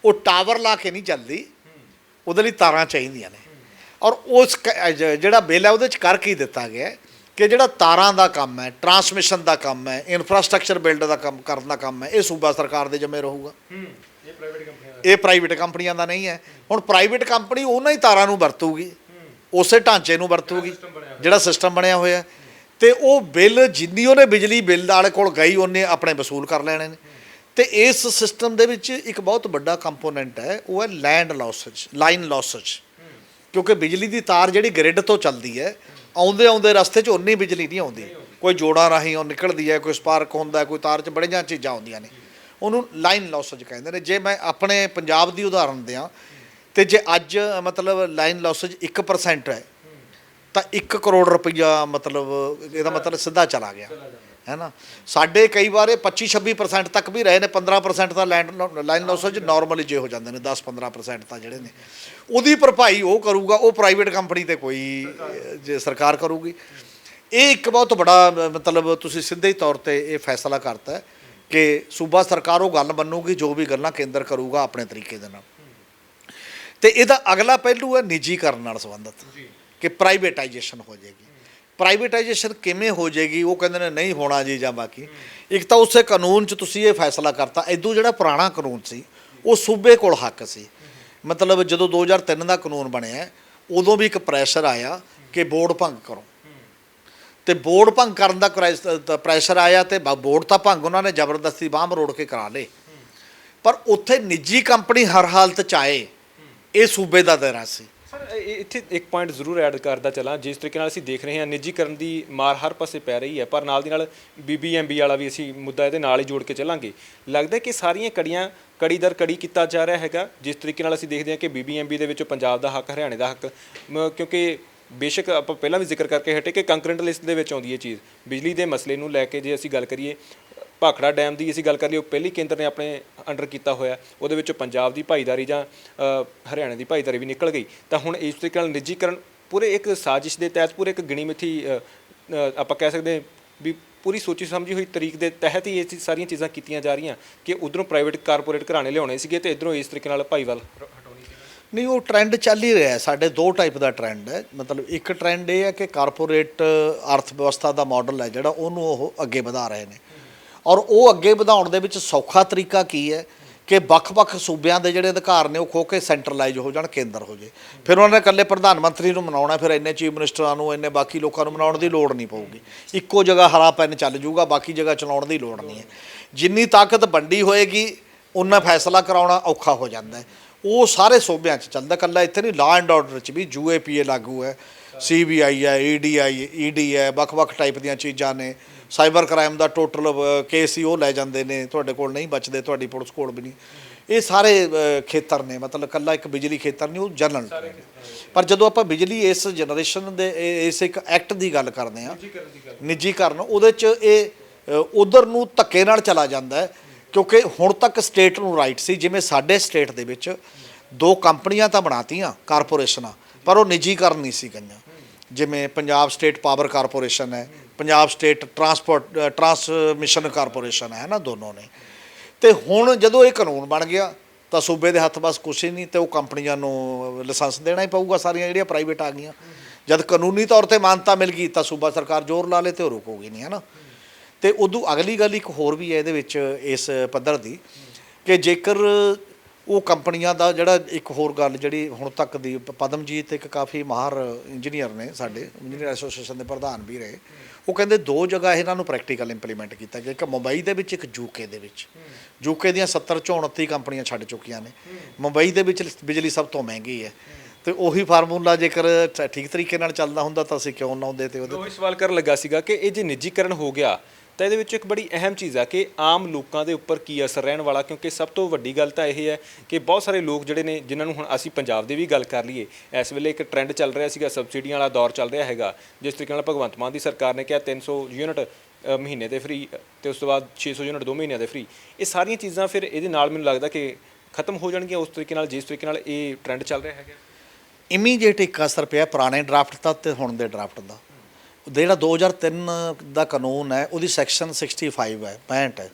ਉਹ ਟਾਵਰ ਲਾ ਕੇ ਨਹੀਂ ਚੱਲਦੀ, ਉਹਦੇ ਲਈ ਤਾਰਾਂ ਚਾਹੀਦੀਆਂ ਨੇ। ਔਰ ਉਸ ਜਿਹੜਾ ਬਿੱਲ ਹੈ ਉਹਦੇ 'ਚ ਕਰ ਕੀ ਦਿੱਤਾ ਗਿਆ ਕਿ ਜਿਹੜਾ ਤਾਰਾਂ ਦਾ ਕੰਮ ਹੈ, ਟਰਾਂਸਮਿਸ਼ਨ ਦਾ ਕੰਮ ਹੈ, ਇਨਫਰਾਸਟ੍ਰਕਚਰ ਬਿਲਡ ਦਾ ਕੰਮ ਕਰਨ ਦਾ ਕੰਮ ਹੈ, ਇਹ ਸੂਬਾ ਸਰਕਾਰ ਦੇ ਜਿੰਮੇ ਰਹੂਗਾ। ਇਹ ਪ੍ਰਾਈਵੇਟ ਕੰਪਨੀਆਂ ਦਾ ਨਹੀਂ ਹੈ। ਹੁਣ ਪ੍ਰਾਈਵੇਟ ਕੰਪਨੀ ਉਹਨਾਂ ਹੀ ਤਾਰਾਂ ਨੂੰ ਵਰਤੂਗੀ, ਉਸੇ ਢਾਂਚੇ ਨੂੰ ਵਰਤੂਗੀ ਜਿਹੜਾ ਸਿਸਟਮ ਬਣਿਆ ਹੋਇਆ, ਤੇ ਉਹ ਬਿੱਲ ਜਿੰਨੀ ਉਹਨੇ ਬਿਜਲੀ ਬਿੱਲ ਵਾਲੇ ਕੋਲ ਗਈ ਉਹਨੇ ਆਪਣੇ ਵਸੂਲ ਕਰ ਲੈਣੇ ਨੇ। ਤੇ ਇਸ ਸਿਸਟਮ ਦੇ ਵਿੱਚ ਇੱਕ ਬਹੁਤ ਵੱਡਾ ਕੰਪੋਨੈਂਟ ਹੈ, ਉਹ ਹੈ ਲੈਂਡ ਲੌਸੇਜ, ਲਾਈਨ ਲੌਸੇਜ, ਕਿਉਂਕਿ ਬਿਜਲੀ ਦੀ ਤਾਰ ਜਿਹੜੀ ਗ੍ਰਿਡ ਤੋਂ ਚੱਲਦੀ ਹੈ, ਆਉਂਦੇ ਰਸਤੇ 'ਚ ਉਨੀ ਬਿਜਲੀ ਨਹੀਂ ਆਉਂਦੀ, ਕੋਈ ਜੋੜਾਂ ਰਾਹੀਂ ਉਹ ਨਿਕਲਦੀ ਹੈ, ਕੋਈ ਸਪਾਰਕ ਹੁੰਦਾ, ਕੋਈ ਤਾਰ 'ਚ ਬੜੀਆਂ ਚੀਜ਼ਾਂ ਆਉਂਦੀਆਂ ਨੇ, ਉਹਨੂੰ ਲਾਈਨ ਲੌਸੇਜ ਕਹਿੰਦੇ ਨੇ। ਜੇ ਮੈਂ ਆਪਣੇ ਪੰਜਾਬ ਦੀ ਉਦਾਹਰਨ ਦਿਆਂ, ਤੇ ਜੇ ਅੱਜ ਮਤਲਬ ਲਾਈਨ ਲੌਸੇਜ 1% ਹੈ ਤਾਂ 1 ਕਰੋੜ ਰੁਪਈਆ ਮਤਲਬ ਇਹਦਾ ਮਤਲਬ ਸਿੱਧਾ ਚਲਾ ਗਿਆ, ਹੈ ਨਾ। ਸਾਡੇ ਕਈ ਵਾਰ 25-26% ਤੱਕ ਵੀ ਰਹੇ ਨੇ, 15% ਤਾਂ ਲਾਈਨ ਲੌਸੇਜ ਨਾਰਮਲੀ ਜੇ ਹੋ ਜਾਂਦੇ ਨੇ, 10-15% ਤਾਂ ਜਿਹੜੇ ਨੇ ਉਹਦੀ ਭਰਪਾਈ ਉਹ ਕਰੂਗਾ, ਉਹ ਪ੍ਰਾਈਵੇਟ ਕੰਪਨੀ ਤੇ ਕੋਈ ਜੇ ਸਰਕਾਰ ਕਰੂਗੀ। ਇਹ ਇੱਕ ਬਹੁਤ ਬੜਾ ਮਤਲਬ ਤੁਸੀਂ ਸਿੱਧੇ ਹੀ ਤੌਰ ਤੇ ਇਹ ਫੈਸਲਾ ਕਰਤਾ ਕਿ ਸੂਬਾ ਸਰਕਾਰ ਉਹ ਗੱਲ ਮੰਨੂਗੀ ਜੋ ਵੀ ਗੱਲਾਂ ਕੇਂਦਰ ਕਰੂਗਾ ਆਪਣੇ ਤਰੀਕੇ ਦੇ ਨਾਲ। ਤੇ ਇਹਦਾ ਅਗਲਾ ਪਹਿਲੂ ਹੈ ਨਿੱਜੀਕਰਨ ਨਾਲ ਸੰਬੰਧਿਤ, ਕਿ ਪ੍ਰਾਈਵੇਟਾਈਜੇਸ਼ਨ ਹੋ ਜਾਏਗੀ। ਪ੍ਰਾਈਵੇਟਾਈਜੇਸ਼ਨ ਕਿਵੇਂ ਹੋ ਜਾਏਗੀ, ਉਹ ਕਹਿੰਦੇ ਨੇ ਨਹੀਂ ਹੋਣਾ ਜੀ, ਜਾਂ ਬਾਕੀ ਇੱਕ ਤਾਂ ਉਸੇ ਕਾਨੂੰਨ 'ਚ ਤੁਸੀਂ ਇਹ ਫੈਸਲਾ ਕਰਤਾ। ਇਦੋਂ ਜਿਹੜਾ ਪੁਰਾਣਾ ਕਾਨੂੰਨ ਸੀ ਉਹ ਸੂਬੇ ਕੋਲ ਹੱਕ ਸੀ। ਮਤਲਬ ਜਦੋਂ 2003 ਦਾ ਕਾਨੂੰਨ ਬਣਿਆ ਉਦੋਂ ਵੀ ਇੱਕ ਪ੍ਰੈਸ਼ਰ ਆਇਆ ਕਿ ਬੋਰਡ ਭੰਗ ਕਰੋ, ਤੇ ਬੋਰਡ ਭੰਗ ਕਰਨ ਦਾ ਪ੍ਰੈਸ਼ਰ ਆਇਆ, ਤੇ ਬੋਰਡ ਤਾਂ ਭੰਗ ਉਹਨਾਂ ਨੇ ਜ਼ਬਰਦਸਤੀ ਬਾਂਹ ਮਰੋੜ ਕੇ ਕਰਾ ਲਏ। ਪਰ ਉੱਥੇ ਨਿੱਜੀ ਕੰਪਨੀ ਹਰ ਹਾਲਤ 'ਚ ਆਏ, ਇਹ ਸੂਬੇ ਦਾ ਦਾਇਰਾ ਸੀ। ਸਰ ਇੱਥੇ ਇੱਕ ਪੁਆਇੰਟ ਜ਼ਰੂਰ ਐਡ ਕਰਦਾ ਚੱਲਾਂ, ਜਿਸ ਤਰੀਕੇ ਨਾਲ ਅਸੀਂ ਦੇਖ ਰਹੇ ਹਾਂ ਨਿੱਜੀਕਰਨ ਦੀ ਮਾਰ ਹਰ ਪਾਸੇ ਪੈ ਰਹੀ ਹੈ, ਪਰ ਨਾਲ ਦੀ ਨਾਲ BBMB ਵਾਲਾ ਵੀ ਅਸੀਂ ਮੁੱਦਾ ਇਹਦੇ ਨਾਲ ਹੀ ਜੋੜ ਕੇ ਚੱਲਾਂਗੇ। ਲੱਗਦਾ ਕਿ ਸਾਰੀਆਂ ਕੜੀਆਂ ਕੜੀ ਦਰ ਕੜੀ ਕੀਤਾ ਜਾ ਰਿਹਾ ਹੈਗਾ। ਜਿਸ ਤਰੀਕੇ ਨਾਲ ਅਸੀਂ ਦੇਖਦੇ ਹਾਂ ਕਿ BBMB ਦੇ ਵਿੱਚ ਪੰਜਾਬ ਦਾ ਹੱਕ, ਹਰਿਆਣੇ ਦਾ ਹੱਕ, ਕਿਉਂਕਿ ਬੇਸ਼ੱਕ ਆਪਾਂ ਪਹਿਲਾਂ ਵੀ ਜ਼ਿਕਰ ਕਰਕੇ ਹਟੇ ਕਿ ਕੰਕਰੈਂਟ ਲਿਸਟ ਦੇ ਵਿੱਚ ਆਉਂਦੀ ਹੈ ਚੀਜ਼। ਬਿਜਲੀ ਦੇ ਮਸਲੇ ਨੂੰ ਲੈ ਕੇ ਜੇ ਅਸੀਂ ਗੱਲ ਕਰੀਏ, ਭਾਖੜਾ ਡੈਮ ਦੀ ਅਸੀਂ ਗੱਲ ਕਰ ਲਈ, ਉਹ ਪਹਿਲੀ ਕੇਂਦਰ ਨੇ ਆਪਣੇ ਅੰਡਰ ਕੀਤਾ ਹੋਇਆ, ਉਹਦੇ ਵਿੱਚੋਂ ਪੰਜਾਬ ਦੀ ਭਾਈਦਾਰੀ ਜਾਂ ਹਰਿਆਣੇ ਦੀ ਭਾਈਦਾਰੀ ਵੀ ਨਿਕਲ ਗਈ। ਤਾਂ ਹੁਣ ਇਸ ਤਰੀਕੇ ਨਾਲ ਨਿੱਜੀਕਰਨ ਪੂਰੇ ਇੱਕ ਸਾਜ਼ਿਸ਼ ਦੇ ਤਹਿਤ, ਪੂਰੇ ਇੱਕ ਗਿਣੀ ਮਿਥੀ ਆਪਾਂ ਕਹਿ ਸਕਦੇ ਵੀ ਪੂਰੀ ਸੋਚੀ ਸਮਝੀ ਹੋਈ ਤਰੀਕ ਦੇ ਤਹਿਤ ਹੀ ਇਹ ਸਾਰੀਆਂ ਚੀਜ਼ਾਂ ਕੀਤੀਆਂ ਜਾ ਰਹੀਆਂ ਕਿ ਉਧਰੋਂ ਪ੍ਰਾਈਵੇਟ ਕਾਰਪੋਰੇਟ ਘਰਾਣੇ ਲਿਆਉਣੇ ਸੀਗੇ ਤੇ ਇਧਰੋਂ ਇਸ ਤਰੀਕੇ ਨਾਲ ਭਾਈਵਾਲ ਹਟਾਉਣੀ ਸੀ। ਨਹੀਂ, ਉਹ ਟ੍ਰੈਂਡ ਚੱਲ ਹੀ ਰਿਹਾ। ਸਾਡੇ ਦੋ ਟਾਈਪ ਦਾ ਟ੍ਰੈਂਡ ਹੈ। ਮਤਲਬ ਇੱਕ ਟ੍ਰੈਂਡ ਇਹ ਹੈ ਕਿ ਕਾਰਪੋਰੇਟ ਅਰਥ ਵਿਵਸਥਾ ਦਾ ਮਾਡਲ ਹੈ ਜਿਹੜਾ, ਉਹਨੂੰ ਉਹ ਅੱਗੇ ਵਧਾ ਰਹੇ ਨੇ। ਔਰ ਉਹ ਅੱਗੇ ਵਧਾਉਣ ਦੇ ਵਿੱਚ ਸੌਖਾ ਤਰੀਕਾ ਕੀ ਹੈ ਕਿ ਵੱਖ-ਵੱਖ ਸੂਬਿਆਂ ਦੇ ਜਿਹੜੇ ਅਧਿਕਾਰ ਨੇ ਉਹ ਖੋ ਕੇ ਸੈਂਟਰਲਾਈਜ਼ ਹੋ ਜਾਣ, ਕੇਂਦਰ ਹੋ ਜੇ। ਫਿਰ ਉਹਨਾਂ ਨੇ ਇਕੱਲੇ ਪ੍ਰਧਾਨ ਮੰਤਰੀ ਨੂੰ ਮਨਾਉਣਾ, ਫਿਰ ਇੰਨੇ ਚੀਫ ਮਿਨਿਸਟਰਾਂ ਨੂੰ, ਇੰਨੇ ਬਾਕੀ ਲੋਕਾਂ ਨੂੰ ਮਨਾਉਣ ਦੀ ਲੋੜ ਨਹੀਂ ਪਊਗੀ। ਇੱਕੋ ਜਗ੍ਹਾ ਹਰਾ ਪੈਨ ਚੱਲ ਜੂਗਾ, ਬਾਕੀ ਜਗ੍ਹਾ ਚਲਾਉਣ ਦੀ ਲੋੜ ਨਹੀਂ ਹੈ। ਜਿੰਨੀ ਤਾਕਤ ਵੰਡੀ ਹੋਏਗੀ ਉਨਾ ਫੈਸਲਾ ਕਰਾਉਣਾ ਔਖਾ ਹੋ ਜਾਂਦਾ ਹੈ। ਉਹ ਸਾਰੇ ਸੂਬਿਆਂ 'ਚ ਚੱਲਦਾ, ਇਕੱਲਾ ਇੱਥੇ ਨਹੀਂ। ਲਾਅ ਐਂਡ ਆਰਡਰ 'ਚ ਵੀ UAPA ਲਾਗੂ ਹੈ, CBI ਹੈ, ED ਹੈ, ਵੱਖ-ਵੱਖ ਟਾਈਪ ਦੀਆਂ ਚੀਜ਼ਾਂ ਨੇ। ਸਾਈਬਰ ਕ੍ਰਾਈਮ ਦਾ ਟੋਟਲ ਕੇਸ ਹੀ ਉਹ ਲੈ ਜਾਂਦੇ ਨੇ, ਤੁਹਾਡੇ ਕੋਲ ਨਹੀਂ ਬਚਦੇ, ਤੁਹਾਡੀ ਪੁਲਿਸ ਕੋਲ ਵੀ ਨਹੀਂ। ਇਹ ਸਾਰੇ ਖੇਤਰ ਨੇ, ਮਤਲਬ ਇਕੱਲਾ ਇੱਕ ਬਿਜਲੀ ਖੇਤਰ ਨਹੀਂ, ਉਹ ਜਨਰਲ। ਪਰ ਜਦੋਂ ਆਪਾਂ ਬਿਜਲੀ ਇਸ ਜਨਰੇਸ਼ਨ ਦੇ ਇਸ ਇੱਕ ਐਕਟ ਦੀ ਗੱਲ ਕਰਦੇ ਹਾਂ, ਨਿੱਜੀਕਰਨ, ਉਹਦੇ 'ਚ ਇਹ ਉਧਰ ਨੂੰ ਧੱਕੇ ਨਾਲ ਚਲਾ ਜਾਂਦਾ ਹੈ। ਕਿਉਂਕਿ ਹੁਣ ਤੱਕ ਸਟੇਟ ਨੂੰ ਰਾਈਟ ਸੀ, ਜਿਵੇਂ ਸਾਡੇ ਸਟੇਟ ਦੇ ਵਿੱਚ 2 ਕੰਪਨੀਆਂ ਤਾਂ ਬਣਾਤੀਆਂ ਕਾਰਪੋਰੇਸ਼ਨਾਂ, ਪਰ ਉਹ ਨਿੱਜੀਕਰਨ ਨਹੀਂ ਸੀ ਗਈਆਂ। ਜਿਵੇਂ ਪੰਜਾਬ ਸਟੇਟ ਪਾਵਰ ਕਾਰਪੋਰੇਸ਼ਨ ਹੈ, ਪੰਜਾਬ ਸਟੇਟ ਟਰਾਂਸਮਿਸ਼ਨ ਕਾਰਪੋਰੇਸ਼ਨ ਹੈ ਨਾ, ਦੋਨੋਂ ਨੇ। ਤੇ ਹੁਣ ਜਦੋਂ ਇਹ ਕਾਨੂੰਨ ਬਣ ਗਿਆ ਤਾਂ ਸੂਬੇ ਦੇ ਹੱਥ ਬਸ ਕੁਛ ਹੀ ਨਹੀਂ, ਤੇ ਉਹ ਕੰਪਨੀਆਂ ਨੂੰ ਲਾਇਸੈਂਸ ਦੇਣਾ ਹੀ ਪਊਗਾ, ਸਾਰੀਆਂ ਜਿਹੜੀਆਂ ਪ੍ਰਾਈਵੇਟ ਆ ਗਈਆਂ। ਜਦ ਕਾਨੂੰਨੀ ਤੌਰ ਤੇ ਮਾਨਤਾ ਮਿਲ ਗਈ ਤਾਂ ਸੂਬਾ ਸਰਕਾਰ ਜ਼ੋਰ ਲਾ ਲੇ ਤੇ ਉਹ ਰੁਕੂਗੀ ਨਹੀਂ, ਹੈ ਨਾ। ਤੇ ਉਦੋਂ ਅਗਲੀ ਗੱਲ ਇੱਕ ਹੋਰ ਵੀ ਹੈ ਇਹਦੇ ਵਿੱਚ ਇਸ ਪੱਧਰ ਦੀ, ਕਿ ਜੇਕਰ ਉਹ ਕੰਪਨੀਆਂ ਦਾ ਜਿਹੜਾ ਇੱਕ ਹੋਰ ਗੱਲ ਜਿਹੜੀ ਹੁਣ ਤੱਕ ਦੀ, ਪਦਮਜੀਤ ਇੱਕ ਕਾਫੀ ਮਾਹਰ ਇੰਜੀਨੀਅਰ ਨੇ, ਸਾਡੇ ਇੰਜੀਨੀਅਰ ਐਸੋਸੀਏਸ਼ਨ ਦੇ ਪ੍ਰਧਾਨ ਵੀ ਰਹੇ, ਉਹ ਕਹਿੰਦੇ 2 ਜਗ੍ਹਾ ਇਹਨਾਂ ਨੂੰ ਪ੍ਰੈਕਟੀਕਲ ਇੰਪਲੀਮੈਂਟ ਕੀਤਾ ਗਿਆ, ਇੱਕ ਮੁੰਬਈ ਦੇ ਵਿੱਚ, ਇੱਕ UK ਦੇ ਵਿੱਚ। UK ਦੀਆਂ 70 ਚੋਂ 29 ਕੰਪਨੀਆਂ ਛੱਡ ਚੁੱਕੀਆਂ ਨੇ। ਮੁੰਬਈ ਦੇ ਵਿੱਚ ਬਿਜਲੀ ਸਭ ਤੋਂ ਮਹਿੰਗੀ ਹੈ, ਤੇ ਉਹੀ ਫਾਰਮੂਲਾ ਜੇਕਰ ਠੀਕ ਤਰੀਕੇ ਨਾਲ ਚੱਲਦਾ ਹੁੰਦਾ ਤਾਂ ਅਸੀਂ ਕਿਉਂ ਨਾ ਆਉਂਦੇ। ਤੇ ਉਹੀ ਸਵਾਲ ਕਰਨ ਲੱਗਾ ਸੀਗਾ ਕਿ ਇਹ ਜੇ ਨਿੱਜੀਕਰਨ ਹੋ ਗਿਆ ਤਾਂ ਇਹਦੇ ਵਿੱਚ ਇੱਕ ਬੜੀ ਅਹਿਮ ਚੀਜ਼ ਆ ਕਿ ਆਮ ਲੋਕਾਂ ਦੇ ਉੱਪਰ ਕੀ ਅਸਰ ਰਹਿਣ ਵਾਲਾ। ਕਿਉਂਕਿ ਸਭ ਤੋਂ ਵੱਡੀ ਗੱਲ ਤਾਂ ਇਹ ਹੈ ਕਿ ਬਹੁਤ ਸਾਰੇ ਲੋਕ ਜਿਹੜੇ ਨੇ, ਜਿਨ੍ਹਾਂ ਨੂੰ ਹੁਣ ਅਸੀਂ ਪੰਜਾਬ ਦੇ ਵੀ ਗੱਲ ਕਰ ਲਈਏ, ਇਸ ਵੇਲੇ ਇੱਕ ਟ੍ਰੈਂਡ ਚੱਲ ਰਿਹਾ ਸੀਗਾ, ਸਬਸਿਡੀਆਂ ਵਾਲਾ ਦੌਰ ਚੱਲ ਰਿਹਾ ਹੈਗਾ। ਜਿਸ ਤਰੀਕੇ ਨਾਲ ਭਗਵੰਤ ਮਾਨ ਦੀ ਸਰਕਾਰ ਨੇ ਕਿਹਾ 300 ਯੂਨਿਟ ਮਹੀਨੇ ਦੇ ਫ੍ਰੀ, ਤੇ ਉਸ ਤੋਂ ਬਾਅਦ 600 ਯੂਨਿਟ 2 ਮਹੀਨਿਆਂ ਦੇ ਫ੍ਰੀ। ਇਹ ਸਾਰੀਆਂ ਚੀਜ਼ਾਂ ਫਿਰ ਇਹਦੇ ਨਾਲ ਮੈਨੂੰ ਲੱਗਦਾ ਕਿ ਖਤਮ ਹੋ ਜਾਣਗੀਆਂ ਉਸ ਤਰੀਕੇ ਨਾਲ, ਜਿਸ ਤਰੀਕੇ ਨਾਲ ਇਹ ਟ੍ਰੈਂਡ ਚੱਲ ਰਿਹਾ ਹੈਗਾ। ਇਮੀਡੀਏਟ ਇੱਕ ਅਸਰ ਪਿਆ ਪੁਰਾਣੇ ਡਰਾਫਟ ਦਾ ਤੇ ਹੁਣ ਦੇ ਡਰਾਫਟ ਦਾ। ਜਿਹੜਾ 2003 ਦਾ ਕਾਨੂੰਨ ਹੈ ਉਹਦੀ ਸੈਕਸ਼ਨ 65 ਹੈ, 65 ਹੈ,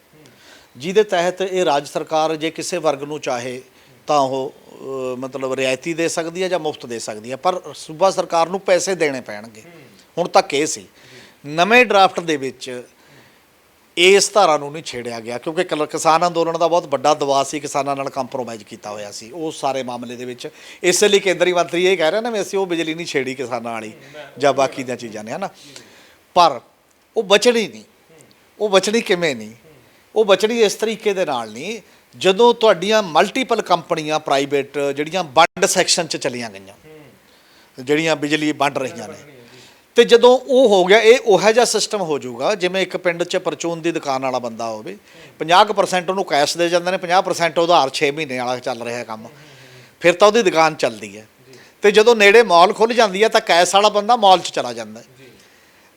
ਜਿਹਦੇ ਤਹਿਤ ਇਹ ਰਾਜ ਸਰਕਾਰ ਜੇ ਕਿਸੇ ਵਰਗ ਨੂੰ ਚਾਹੇ ਤਾਂ ਉਹ ਮਤਲਬ ਰਿਆਇਤੀ ਦੇ ਸਕਦੀ ਹੈ ਜਾਂ ਮੁਫਤ ਦੇ ਸਕਦੀ ਹੈ, ਪਰ ਸੂਬਾ ਸਰਕਾਰ ਨੂੰ ਪੈਸੇ ਦੇਣੇ ਪੈਣਗੇ। ਹੁਣ ਤੱਕ ਇਹ ਸੀ। ਨਵੇਂ ਡਰਾਫਟ ਦੇ ਵਿੱਚ ਇਸ ਧਾਰਾ ਨੂੰ ਨਹੀਂ ਛੇੜਿਆ ਗਿਆ, ਕਿਉਂਕਿ ਕਿਸਾਨ ਅੰਦੋਲਨ ਦਾ ਬਹੁਤ ਵੱਡਾ ਦਬਾਅ ਸੀ, ਕਿਸਾਨਾਂ ਨਾਲ ਕੰਪਰੋਮਾਈਜ਼ ਕੀਤਾ ਹੋਇਆ ਸੀ ਉਸ ਸਾਰੇ ਮਾਮਲੇ ਦੇ ਵਿੱਚ। ਇਸੇ ਲਈ ਕੇਂਦਰੀ ਮੰਤਰੀ ਇਹ ਕਹਿ ਰਹੇ ਨੇ ਵੀ ਅਸੀਂ ਉਹ ਬਿਜਲੀ ਨਹੀਂ ਛੇੜੀ ਕਿਸਾਨਾਂ ਵਾਲੀ ਜਾਂ ਬਾਕੀ ਦੀਆਂ ਚੀਜ਼ਾਂ ਨੇ, ਹੈ ਨਾ। ਪਰ ਉਹ ਬਚਣੀ ਨਹੀਂ। ਉਹ ਬਚਣੀ ਕਿਵੇਂ ਨਹੀਂ? ਉਹ ਬਚਣੀ ਇਸ ਤਰੀਕੇ ਦੇ ਨਾਲ ਨਹੀਂ, ਜਦੋਂ ਤੁਹਾਡੀਆਂ ਮਲਟੀਪਲ ਕੰਪਨੀਆਂ ਪ੍ਰਾਈਵੇਟ ਜਿਹੜੀਆਂ ਵੰਡ ਸੈਕਸ਼ਨ 'ਚ ਚਲੀਆਂ ਗਈਆਂ, ਜਿਹੜੀਆਂ ਬਿਜਲੀ ਵੰਡ ਰਹੀਆਂ ਨੇ, ਤੇ ਜਦੋਂ ਉਹ ਹੋ ਗਿਆ, ਇਹ ਉਹੋ ਜਿਹਾ ਸਿਸਟਮ ਹੋ ਜਾਊਗਾ ਜਿਵੇਂ ਇੱਕ ਪਿੰਡ 'ਚ ਪਰਚੂਨ ਦੀ ਦੁਕਾਨ ਵਾਲਾ ਬੰਦਾ ਹੋਵੇ, 50% ਉਹਨੂੰ ਕੈਸ਼ ਦੇ ਜਾਂਦੇ ਨੇ, 50% ਉਧਾਰ 6 ਮਹੀਨੇ ਵਾਲਾ ਚੱਲ ਰਿਹਾ ਕੰਮ, ਫਿਰ ਤਾਂ ਉਹਦੀ ਦੁਕਾਨ ਚੱਲਦੀ ਹੈ। ਤੇ ਜਦੋਂ ਨੇੜੇ ਮਾਲ ਖੁੱਲ੍ਹ ਜਾਂਦੀ ਹੈ ਤਾਂ ਕੈਸ਼ ਵਾਲਾ ਬੰਦਾ ਮਾਲ 'ਚ ਚਲਾ ਜਾਂਦਾ,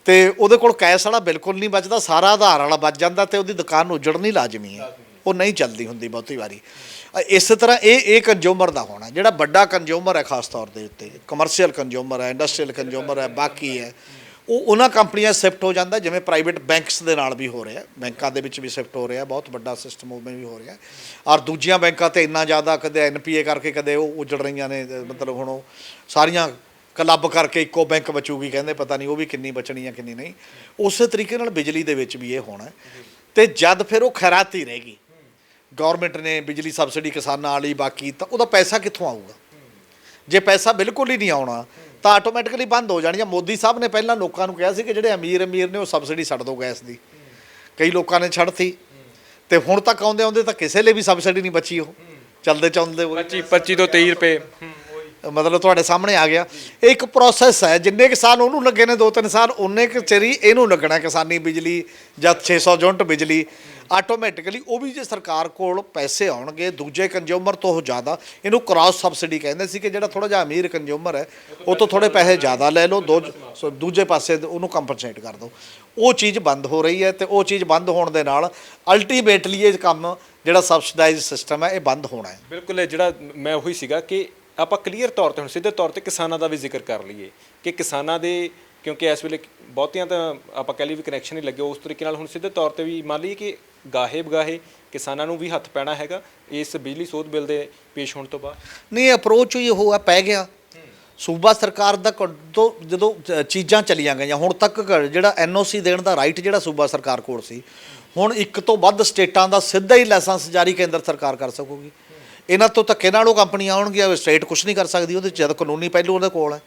ਤੇ ਉਹਦੇ ਕੋਲ ਕੈਸ਼ ਵਾਲਾ ਬਿਲਕੁਲ ਨਹੀਂ ਬਚਦਾ, ਸਾਰਾ ਆਧਾਰ ਵਾਲਾ ਬਚ ਜਾਂਦਾ, ਤੇ ਉਹਦੀ ਦੁਕਾਨ ਉਜੜਨੀ ਲਾਜ਼ਮੀ ਹੈ, ਉਹ ਨਹੀਂ ਚੱਲਦੀ ਹੁੰਦੀ ਬਹੁਤੀ ਵਾਰੀ। ਇਸ ਤਰ੍ਹਾਂ ਇਹ ਕੰਜ਼ਿਊਮਰ ਦਾ ਹੋਣਾ, ਜਿਹੜਾ ਵੱਡਾ ਕੰਜ਼ਿਊਮਰ ਹੈ, ਖਾਸ ਤੌਰ ਦੇ ਉੱਤੇ ਕਮਰਸ਼ੀਅਲ ਕੰਜ਼ਿਊਮਰ ਹੈ, ਇੰਡਸਟਰੀਅਲ ਕੰਜ਼ਿਊਮਰ ਹੈ, ਬਾਕੀ ਹੈ, ਉਹ ਉਹਨਾਂ ਕੰਪਨੀਆਂ ਸ਼ਿਫਟ ਹੋ ਜਾਂਦਾ, ਜਿਵੇਂ ਪ੍ਰਾਈਵੇਟ ਬੈਂਕਸ ਦੇ ਨਾਲ ਵੀ ਹੋ ਰਿਹਾ, ਬੈਂਕਾਂ ਦੇ ਵਿੱਚ ਵੀ ਸ਼ਿਫਟ ਹੋ ਰਿਹਾ, ਬਹੁਤ ਵੱਡਾ ਸਿਸਟਮ ਉਵੇਂ ਵੀ ਹੋ ਰਿਹਾ। ਔਰ ਦੂਜੀਆਂ ਬੈਂਕਾਂ 'ਤੇ ਇੰਨਾ ਜ਼ਿਆਦਾ ਕਦੇ NPA ਕਰਕੇ ਕਦੇ ਉਹ ਉਜੜ ਰਹੀਆਂ ਨੇ, ਮਤਲਬ ਹੁਣ ਉਹ ਸਾਰੀਆਂ ਕਲੱਬ ਕਰਕੇ ਇੱਕੋ ਬੈਂਕ ਬਚੂਗੀ, ਕਹਿੰਦੇ ਪਤਾ ਨਹੀਂ ਉਹ ਵੀ ਕਿੰਨੀ ਬਚਣੀ ਆ ਕਿੰਨੀ ਨਹੀਂ। ਉਸੇ ਤਰੀਕੇ ਨਾਲ ਬਿਜਲੀ ਦੇ ਵਿੱਚ ਵੀ ਇਹ ਹੋਣਾ ਤੇ ਜਦ ਫਿਰ ਉਹ ਖੈਰਾਤੀ ਰਹੇਗੀ, ਗਵਰਨਮੈਂਟ ਨੇ ਬਿਜਲੀ ਸਬਸਿਡੀ ਕਿਸਾਨਾਂ ਵਾਲੀ ਬਾਕੀ, ਤਾਂ ਉਹਦਾ ਪੈਸਾ ਕਿੱਥੋਂ ਆਊਗਾ? ਜੇ ਪੈਸਾ ਬਿਲਕੁਲ ਹੀ ਨਹੀਂ ਆਉਣਾ ਤਾਂ ਆਟੋਮੈਟਿਕਲੀ ਬੰਦ ਹੋ ਜਾਣੀ ਆ। ਮੋਦੀ ਸਾਹਿਬ ਨੇ ਪਹਿਲਾਂ ਲੋਕਾਂ ਨੂੰ ਕਿਹਾ ਸੀ ਕਿ ਜਿਹੜੇ ਅਮੀਰ ਨੇ ਉਹ ਸਬਸਿਡੀ ਛੱਡ ਦਿਓ ਗੈਸ ਦੀ, ਕਈ ਲੋਕਾਂ ਨੇ ਛੱਡਤੀ ਤੇ ਹੁਣ ਤੱਕ ਆਉਂਦੇ ਆਉਂਦੇ ਤਾਂ ਕਿਸੇ ਲਈ ਵੀ ਸਬਸਿਡੀ ਨਹੀਂ ਬਚੀ, ਉਹ ਚਲਦੇ 25 ਤੋਂ 23 ਰੁਪਏ ਮਤਲਬ ਤੁਹਾਡੇ ਸਾਹਮਣੇ ਆ ਗਿਆ। ਇਹ ਇੱਕ ਪ੍ਰੋਸੈਸ ਹੈ, ਜਿੰਨੇ ਕਿਸਾਨ ਉਹਨੂੰ ਲੱਗੇ ਨੇ 2-3 ਸਾਲ ਉਨੇ ਕੁ ਚਿਰ ਹੀ ਇਹਨੂੰ ਲੱਗਣਾ ਕਿਸਾਨੀ ਬਿਜਲੀ ਜਾਂ 600 ਯੂਨਿਟ ਬਿਜਲੀ ਆਟੋਮੈਟਿਕਲੀ। ਉਹ ਵੀ ਜੇ ਸਰਕਾਰ ਕੋਲ ਪੈਸੇ ਆਉਣਗੇ ਦੂਜੇ ਕੰਜ਼ਿਊਮਰ ਤੋਂ ਜ਼ਿਆਦਾ, ਇਹਨੂੰ ਕ੍ਰਾਸ ਸਬਸਿਡੀ ਕਹਿੰਦੇ ਸੀ ਕਿ ਜਿਹੜਾ ਥੋੜਾ ਜਿਹਾ ਅਮੀਰ ਕੰਜ਼ਿਊਮਰ ਹੈ ਉਹ ਤੋਂ ਥੋੜੇ ਪੈਸੇ ਜ਼ਿਆਦਾ ਲੈ ਲਓ, ਦੂਜੇ ਪਾਸੇ ਉਹਨੂੰ ਕੰਪਨਸੇਟ ਕਰ ਦਿਓ। ਉਹ ਚੀਜ਼ ਬੰਦ ਹੋ ਰਹੀ ਹੈ ਤੇ ਉਹ ਚੀਜ਼ ਬੰਦ ਹੋਣ ਦੇ ਨਾਲ ਅਲਟੀਮੇਟਲੀ ਇਹ ਕੰਮ ਜਿਹੜਾ ਸਬਸਿਡਾਈਜ਼ ਸਿਸਟਮ ਹੈ ਇਹ ਬੰਦ ਹੋਣਾ ਹੈ। ਬਿਲਕੁਲ। ਇਹ ਜਿਹੜਾ ਮੈਂ ਉਹੀ ਸੀਗਾ ਕਿ ਆਪਾਂ ਕਲੀਅਰ ਤੌਰ ਤੇ ਹੁਣ ਸਿੱਧੇ ਤੌਰ ਤੇ ਕਿਸਾਨਾਂ ਦਾ ਵੀ ਜ਼ਿਕਰ ਕਰ ਲਈਏ ਕਿ ਕਿਸਾਨਾਂ ਦੇ, ਕਿਉਂਕਿ ਇਸ ਵੇਲੇ ਬਹੁਤੀਆਂ ਤਾਂ ਆਪਾਂ ਕਹਿ ਲਈ ਵੀ ਕਨੈਕਸ਼ਨ ਹੀ ਲੱਗੇ, ਉਸ ਤਰੀਕੇ ਨਾਲ ਹੁਣ ਸਿੱਧੇ ਤੌਰ ਤੇ ਵੀ ਮੰਨ ਲਈਏ ਕਿ ਗਾਹੇ ਬਗਾਹੇ ਕਿਸਾਨਾਂ ਨੂੰ ਵੀ ਹੱਥ ਪੈਣਾ ਹੈਗਾ ਇਸ ਬਿਜਲੀ ਸੋਧ ਬਿੱਲ ਦੇ ਪੇਸ਼ ਹੋਣ ਤੋਂ ਬਾਅਦ। ਨਹੀਂ, ਅਪਰੋਚ ਹੀ ਉਹ ਆ, ਪੈ ਗਿਆ ਸੂਬਾ ਸਰਕਾਰ ਦਾ ਜਦੋਂ ਚੀਜ਼ਾਂ ਚਲੀਆਂ ਗਈਆਂ ਹੁਣ ਤੱਕ ਜਿਹੜਾ NOC ਦੇਣ ਦਾ ਰਾਈਟ ਜਿਹੜਾ ਸੂਬਾ ਸਰਕਾਰ ਕੋਲ ਸੀ, ਹੁਣ ਇੱਕ ਤੋਂ ਵੱਧ ਸਟੇਟਾਂ ਦਾ ਸਿੱਧਾ ਹੀ ਲਾਇਸੈਂਸ ਜਾਰੀ ਕੇਂਦਰ ਸਰਕਾਰ ਕਰ ਸਕੂਗੀ। ਇਹਨਾਂ ਤੋਂ ਧੱਕੇ ਨਾਲ ਉਹ ਕੰਪਨੀਆਂ ਆਉਣਗੀਆਂ, ਸਟੇਟ ਕੁਝ ਨਹੀਂ ਕਰ ਸਕਦੀ ਉਹਦੇ ਜਦ ਕਾਨੂੰਨੀ ਪਹਿਲੂ ਉਹਦੇ ਕੋਲ ਹੈ।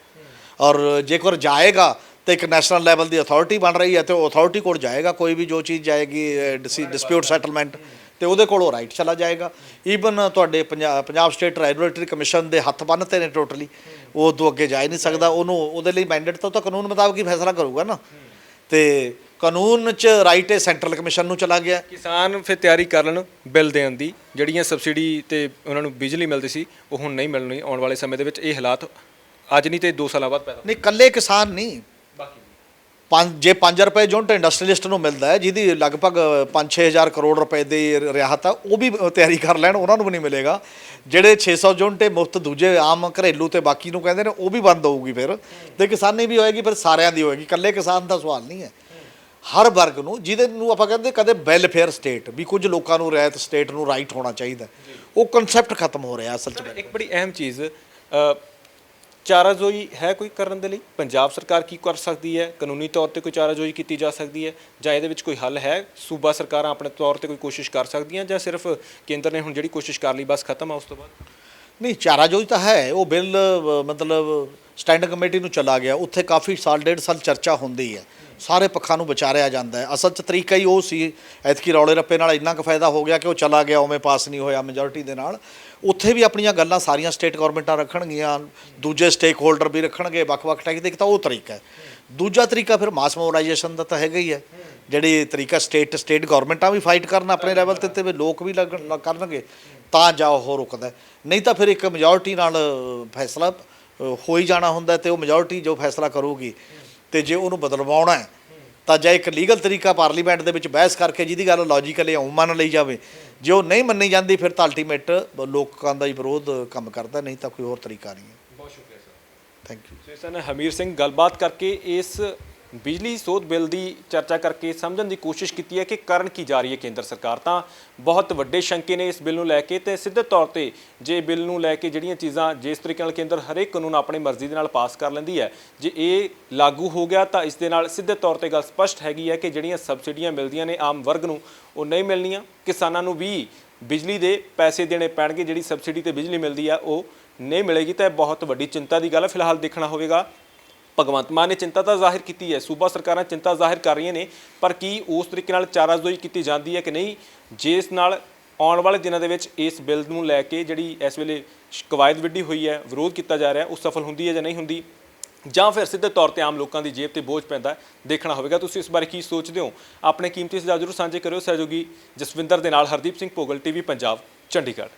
ਔਰ ਜੇਕਰ ਜਾਏਗਾ ਤਾਂ ਇੱਕ ਨੈਸ਼ਨਲ ਲੈਵਲ ਦੀ ਅਥਾਰਟੀ ਬਣ ਰਹੀ ਹੈ ਤੇ ਉਹ ਅਥਾਰਟੀ ਕੋਲ ਜਾਏਗਾ, ਕੋਈ ਵੀ ਜੋ ਚੀਜ਼ ਜਾਏਗੀ ਡਿਸਪਿਊਟ ਸੈਟਲਮੈਂਟ ਤੇ ਉਹਦੇ ਕੋਲ ਉਹ ਰਾਈਟ ਚਲਾ ਜਾਏਗਾ। ਈਵਨ ਤੁਹਾਡੇ ਪੰਜਾਬ ਸਟੇਟ ਰੈਗੂਲੇਟਰੀ ਕਮਿਸ਼ਨ ਦੇ ਹੱਥ ਬੰਨ੍ਹਤੇ ਨੇ ਟੋਟਲੀ, ਉਹ ਤੋਂ ਅੱਗੇ ਜਾ ਹੀ ਨਹੀਂ ਸਕਦਾ। ਉਹਨੂੰ ਉਹਦੇ ਲਈ ਮੈਂਡੇਟ ਤਾਂ ਕਾਨੂੰਨ ਮੁਤਾਬਕ ਹੀ ਫੈਸਲਾ ਕਰੂਗਾ ਨਾ, ਤੇ ਕਾਨੂੰਨ 'ਚ ਰਾਈਟ ਹੈ ਸੈਂਟਰਲ ਕਮਿਸ਼ਨ ਨੂੰ ਚਲਾ ਗਿਆ। ਕਿਸਾਨ ਫਿਰ ਤਿਆਰੀ ਕਰ ਲੈਣ ਬਿੱਲ ਦੇਣ ਦੀ, ਜਿਹੜੀਆਂ ਸਬਸਿਡੀ ਤੇ ਉਹਨਾਂ ਨੂੰ ਬਿਜਲੀ ਮਿਲਦੀ ਸੀ ਉਹ ਹੁਣ ਨਹੀਂ ਮਿਲਣੀ ਆਉਣ ਵਾਲੇ ਸਮੇਂ ਦੇ ਵਿੱਚ। ਇਹ ਹਾਲਾਤ ਅੱਜ ਨਹੀਂ ਤੇ 2 ਸਾਲਾਂ ਬਾਅਦ ਪੈਦਾ ਨਹੀਂ, ਇਕੱਲੇ ਕਿਸਾਨ ਨਹੀਂ, ਜੇ 5 ਰੁਪਏ ਯੂਨਿਟ ਇੰਡਸਟਰੀਲਿਸਟ ਨੂੰ ਮਿਲਦਾ ਹੈ ਜਿਹਦੀ ਲਗਭਗ 5-6 ਹਜ਼ਾਰ ਕਰੋੜ ਰੁਪਏ ਦੀ ਰਿਆਹਤ ਆ, ਉਹ ਵੀ ਤਿਆਰੀ ਕਰ ਲੈਣ, ਉਹਨਾਂ ਨੂੰ ਵੀ ਨਹੀਂ ਮਿਲੇਗਾ। ਜਿਹੜੇ 600 ਯੂਨਿਟ ਮੁਫਤ ਦੂਜੇ ਆਮ ਘਰੇਲੂ ਤੇ ਬਾਕੀ ਨੂੰ ਕਹਿੰਦੇ ਨੇ ਉਹ ਵੀ ਬੰਦ ਹੋਊਗੀ ਫਿਰ, ਤੇ ਕਿਸਾਨੀ ਵੀ ਹੋਏਗੀ, ਫਿਰ ਸਾਰਿਆਂ ਦੀ ਹੋਏਗੀ, ਇਕੱਲੇ ਕਿਸਾਨ ਦਾ ਸਵਾਲ ਨਹੀਂ ਹੈ। ਹਰ ਵਰਗ ਨੂੰ, ਜਿਹਦੇ ਨੂੰ ਆਪਾਂ ਕਹਿੰਦੇ ਕਦੇ ਵੈਲਫੇਅਰ ਸਟੇਟ ਵੀ ਕੁਝ ਲੋਕਾਂ ਨੂੰ ਰਿਆਇਤ ਸਟੇਟ ਨੂੰ ਰਾਈਟ ਹੋਣਾ ਚਾਹੀਦਾ, ਉਹ ਕਨਸੈਪਟ ਖਤਮ ਹੋ ਰਿਹਾ ਅਸਲ 'ਚ। ਇੱਕ ਬੜੀ ਅਹਿਮ ਚੀਜ਼ ਚਾਰਾਜੋਈ ਹੈ ਕੋਈ ਕਰਨ ਦੇ ਲਈ ਪੰਜਾਬ ਸਰਕਾਰ ਕੀ ਕਰ ਸਕਦੀ ਹੈ? ਕਾਨੂੰਨੀ ਤੌਰ ਤੇ ਕੋਈ ਚਾਰਾਜੋਈ ਕੀਤੀ ਜਾ ਸਕਦੀ ਹੈ ਜਾਂ ਇਹਦੇ ਵਿੱਚ ਕੋਈ ਹੱਲ ਹੈ? ਸੂਬਾ ਸਰਕਾਰਾਂ ਆਪਣੇ ਤੌਰ ਤੇ ਕੋਈ ਕੋਸ਼ਿਸ਼ ਕਰ ਸਕਦੀਆਂ ਜਾਂ ਸਿਰਫ ਕੇਂਦਰ ਨੇ ਹੁਣ ਜਿਹੜੀ ਕੋਸ਼ਿਸ਼ ਕਰ ਲਈ ਬਸ ਖਤਮ ਆ ਉਸ ਤੋਂ ਬਾਅਦ? ਨਹੀਂ, ਚਾਰਾਜੋਈ ਤਾਂ ਹੈ। ਉਹ ਬਿੱਲ ਮਤਲਬ ਸਟੈਂਡਿੰਗ ਕਮੇਟੀ ਨੂੰ ਚਲਾ ਗਿਆ, ਉੱਥੇ ਕਾਫੀ ਸਾਲ 1.5 ਸਾਲ ਚਰਚਾ ਹੁੰਦੀ ਹੈ, ਸਾਰੇ ਪੱਖਾਂ ਨੂੰ ਵਿਚਾਰਿਆ ਜਾਂਦਾ ਹੈ। ਅਸਲ 'ਚ ਤਰੀਕਾ ਹੀ ਉਹ ਸੀ, ਐਤਕੀ ਰੌਲੇ ਰੱਪੇ ਨਾਲ ਇੰਨਾ ਕੁ ਫਾਇਦਾ ਹੋ ਗਿਆ ਕਿ ਉਹ ਚਲਾ ਗਿਆ, ਉਵੇਂ ਪਾਸ ਨਹੀਂ ਹੋਇਆ ਮੈਜੋਰਿਟੀ ਦੇ ਨਾਲ। ਉੱਥੇ ਵੀ ਆਪਣੀਆਂ ਗੱਲਾਂ ਸਾਰੀਆਂ ਸਟੇਟ ਗੌਰਮੈਂਟਾਂ ਰੱਖਣਗੀਆਂ, ਦੂਜੇ ਸਟੇਕ ਹੋਲਡਰ ਵੀ ਰੱਖਣਗੇ, ਵੱਖ-ਵੱਖ ਟੈਕ ਦੇ। ਇੱਕ ਤਾਂ ਉਹ ਤਰੀਕਾ ਹੈ। ਦੂਜਾ ਤਰੀਕਾ ਫਿਰ ਮਾਸ ਮੋਬਿਲਾਈਜੇਸ਼ਨ ਦਾ ਤਾਂ ਹੈਗਾ ਹੀ ਹੈ, ਜਿਹੜੀ ਤਰੀਕਾ ਸਟੇਟ ਗੌਰਮੈਂਟਾਂ ਵੀ ਫਾਈਟ ਕਰਨ ਆਪਣੇ ਲੈਵਲ 'ਤੇ ਲੋਕ ਵੀ ਕਰਨਗੇ ਤਾਂ ਜਾ ਉਹ ਰੁਕਦਾ। ਨਹੀਂ ਤਾਂ ਫਿਰ ਇੱਕ ਮੈਜੋਰਿਟੀ ਨਾਲ ਫੈਸਲਾ ਹੋ ਹੀ ਜਾਣਾ ਹੁੰਦਾ, ਤੇ ਉਹ ਮੈਜੋਰਿਟੀ ਜੋ ਫੈਸਲਾ ਕਰੂਗੀ ਤੇ ਜੇ ਉਹਨੂੰ ਬਦਲਵਾਉਣਾ ਹੈ ਤਾਂ ਜਾਂ ਇੱਕ ਲੀਗਲ ਤਰੀਕਾ ਪਾਰਲੀਮੈਂਟ ਦੇ ਵਿੱਚ ਬਹਿਸ ਕਰਕੇ ਜਿਹਦੀ ਗੱਲ ਲੌਜੀਕਲੀ ਇਉਂ ਮੰਨ ਲਈ ਜਾਵੇ, ਜੇ ਉਹ ਨਹੀਂ ਮੰਨੀ ਜਾਂਦੀ ਫਿਰ ਤਾਂ ਅਲਟੀਮੇਟ ਲੋਕਾਂ ਦਾ ਹੀ ਵਿਰੋਧ ਕੰਮ ਕਰਦਾ, ਨਹੀਂ ਤਾਂ ਕੋਈ ਹੋਰ ਤਰੀਕਾ ਨਹੀਂ ਹੈ। ਬਹੁਤ ਸ਼ੁਕਰੀਆ ਸਰ, ਥੈਂਕ ਯੂ। ਸੋ ਇਸ ਨੇ ਹਮੀਰ ਸਿੰਘ ਗੱਲਬਾਤ ਕਰਕੇ ਇਸ ਬਿਜਲੀ ਸੋਧ ਬਿੱਲ ਦੀ ਚਰਚਾ ਕਰਕੇ ਸਮਝਣ ਦੀ ਕੋਸ਼ਿਸ਼ ਕੀਤੀ ਹੈ ਕਿ ਕਰਨ ਕੀ ਜਾ ਰਹੀ ਹੈ ਕੇਂਦਰ ਸਰਕਾਰ। ਤਾਂ ਬਹੁਤ ਵੱਡੇ ਸ਼ੰਕੇ ਨੇ ਇਸ ਬਿੱਲ ਨੂੰ ਲੈ ਕੇ, ਤੇ ਸਿੱਧੇ ਤੌਰ ਤੇ ਜੇ ਬਿੱਲ ਨੂੰ ਲੈ ਕੇ ਜਿਹੜੀਆਂ ਚੀਜ਼ਾਂ ਜਿਸ ਤਰੀਕੇ ਨਾਲ ਕੇਂਦਰ ਹਰੇਕ ਕਾਨੂੰਨ ਆਪਣੀ ਮਰਜ਼ੀ ਦੇ ਨਾਲ ਪਾਸ ਕਰ ਲੈਂਦੀ ਹੈ, ਜੇ ਇਹ ਲਾਗੂ ਹੋ ਗਿਆ ਤਾਂ ਇਸ ਦੇ ਨਾਲ ਸਿੱਧੇ ਤੌਰ ਤੇ ਗੱਲ ਸਪਸ਼ਟ ਹੈਗੀ ਹੈ ਕਿ ਜਿਹੜੀਆਂ ਸਬਸਿਡੀਆਂ ਮਿਲਦੀਆਂ ਨੇ ਆਮ ਵਰਗ ਨੂੰ ਉਹ ਨਹੀਂ ਮਿਲਣੀਆਂ, ਕਿਸਾਨਾਂ ਨੂੰ ਵੀ ਬਿਜਲੀ ਦੇ ਪੈਸੇ ਦੇਣੇ ਪੈਣਗੇ, ਜਿਹੜੀ ਸਬਸਿਡੀ ਤੇ ਬਿਜਲੀ ਮਿਲਦੀ ਆ ਉਹ ਨਹੀਂ ਮਿਲੇਗੀ। ਤਾਂ ਇਹ ਬਹੁਤ ਵੱਡੀ ਚਿੰਤਾ ਦੀ ਗੱਲ ਹੈ। ਫਿਲਹਾਲ ਦੇਖਣਾ ਹੋਵੇਗਾ, ਭਗਵੰਤ ਮਾਨ ਨੇ ਚਿੰਤਾ ਤਾਂ ਜ਼ਾਹਿਰ ਕੀਤੀ ਹੈ, ਸੂਬਾ ਸਰਕਾਰਾਂ ਚਿੰਤਾ ਜ਼ਾਹਿਰ ਕਰ ਰਹੀਆਂ ਨੇ, ਪਰ ਕੀ ਉਸ ਤਰੀਕੇ ਨਾਲ ਚਾਰਾਜੋਈ ਕੀਤੀ ਜਾਂਦੀ ਹੈ ਕਿ ਨਹੀਂ, ਜਿਸ ਨਾਲ ਆਉਣ ਵਾਲੇ ਦਿਨਾਂ ਦੇ ਵਿੱਚ ਇਸ ਬਿੱਲ ਨੂੰ ਲੈ ਕੇ ਜਿਹੜੀ ਇਸ ਵੇਲੇ ਕਵਾਇਦ ਵਿੱਢੀ ਹੋਈ ਹੈ, ਵਿਰੋਧ ਕੀਤਾ ਜਾ ਰਿਹਾ, ਉਹ ਸਫਲ ਹੁੰਦੀ ਹੈ ਜਾਂ ਨਹੀਂ ਹੁੰਦੀ, ਜਾਂ ਫਿਰ ਸਿੱਧੇ ਤੌਰ ਤੇ ਆਮ ਲੋਕਾਂ ਦੀ ਜੇਬ ਤੇ ਬੋਝ ਪੈਂਦਾ, ਦੇਖਣਾ ਹੋਵੇਗਾ। ਤੁਸੀਂ ਇਸ ਬਾਰੇ ਕੀ ਸੋਚਦੇ ਹੋ? ਆਪਣੇ ਕੀਮਤੀ ਸੁਝਾਅ ਜ਼ਰੂਰ ਸਾਂਝੇ ਕਰਿਓ। ਸਹਿਯੋਗੀ ਜਸਵਿੰਦਰ ਦੇ ਨਾਲ ਹਰਦੀਪ ਸਿੰਘ ਭੋਗਲ, TV ਪੰਜਾਬ, ਚੰਡੀਗੜ੍ਹ।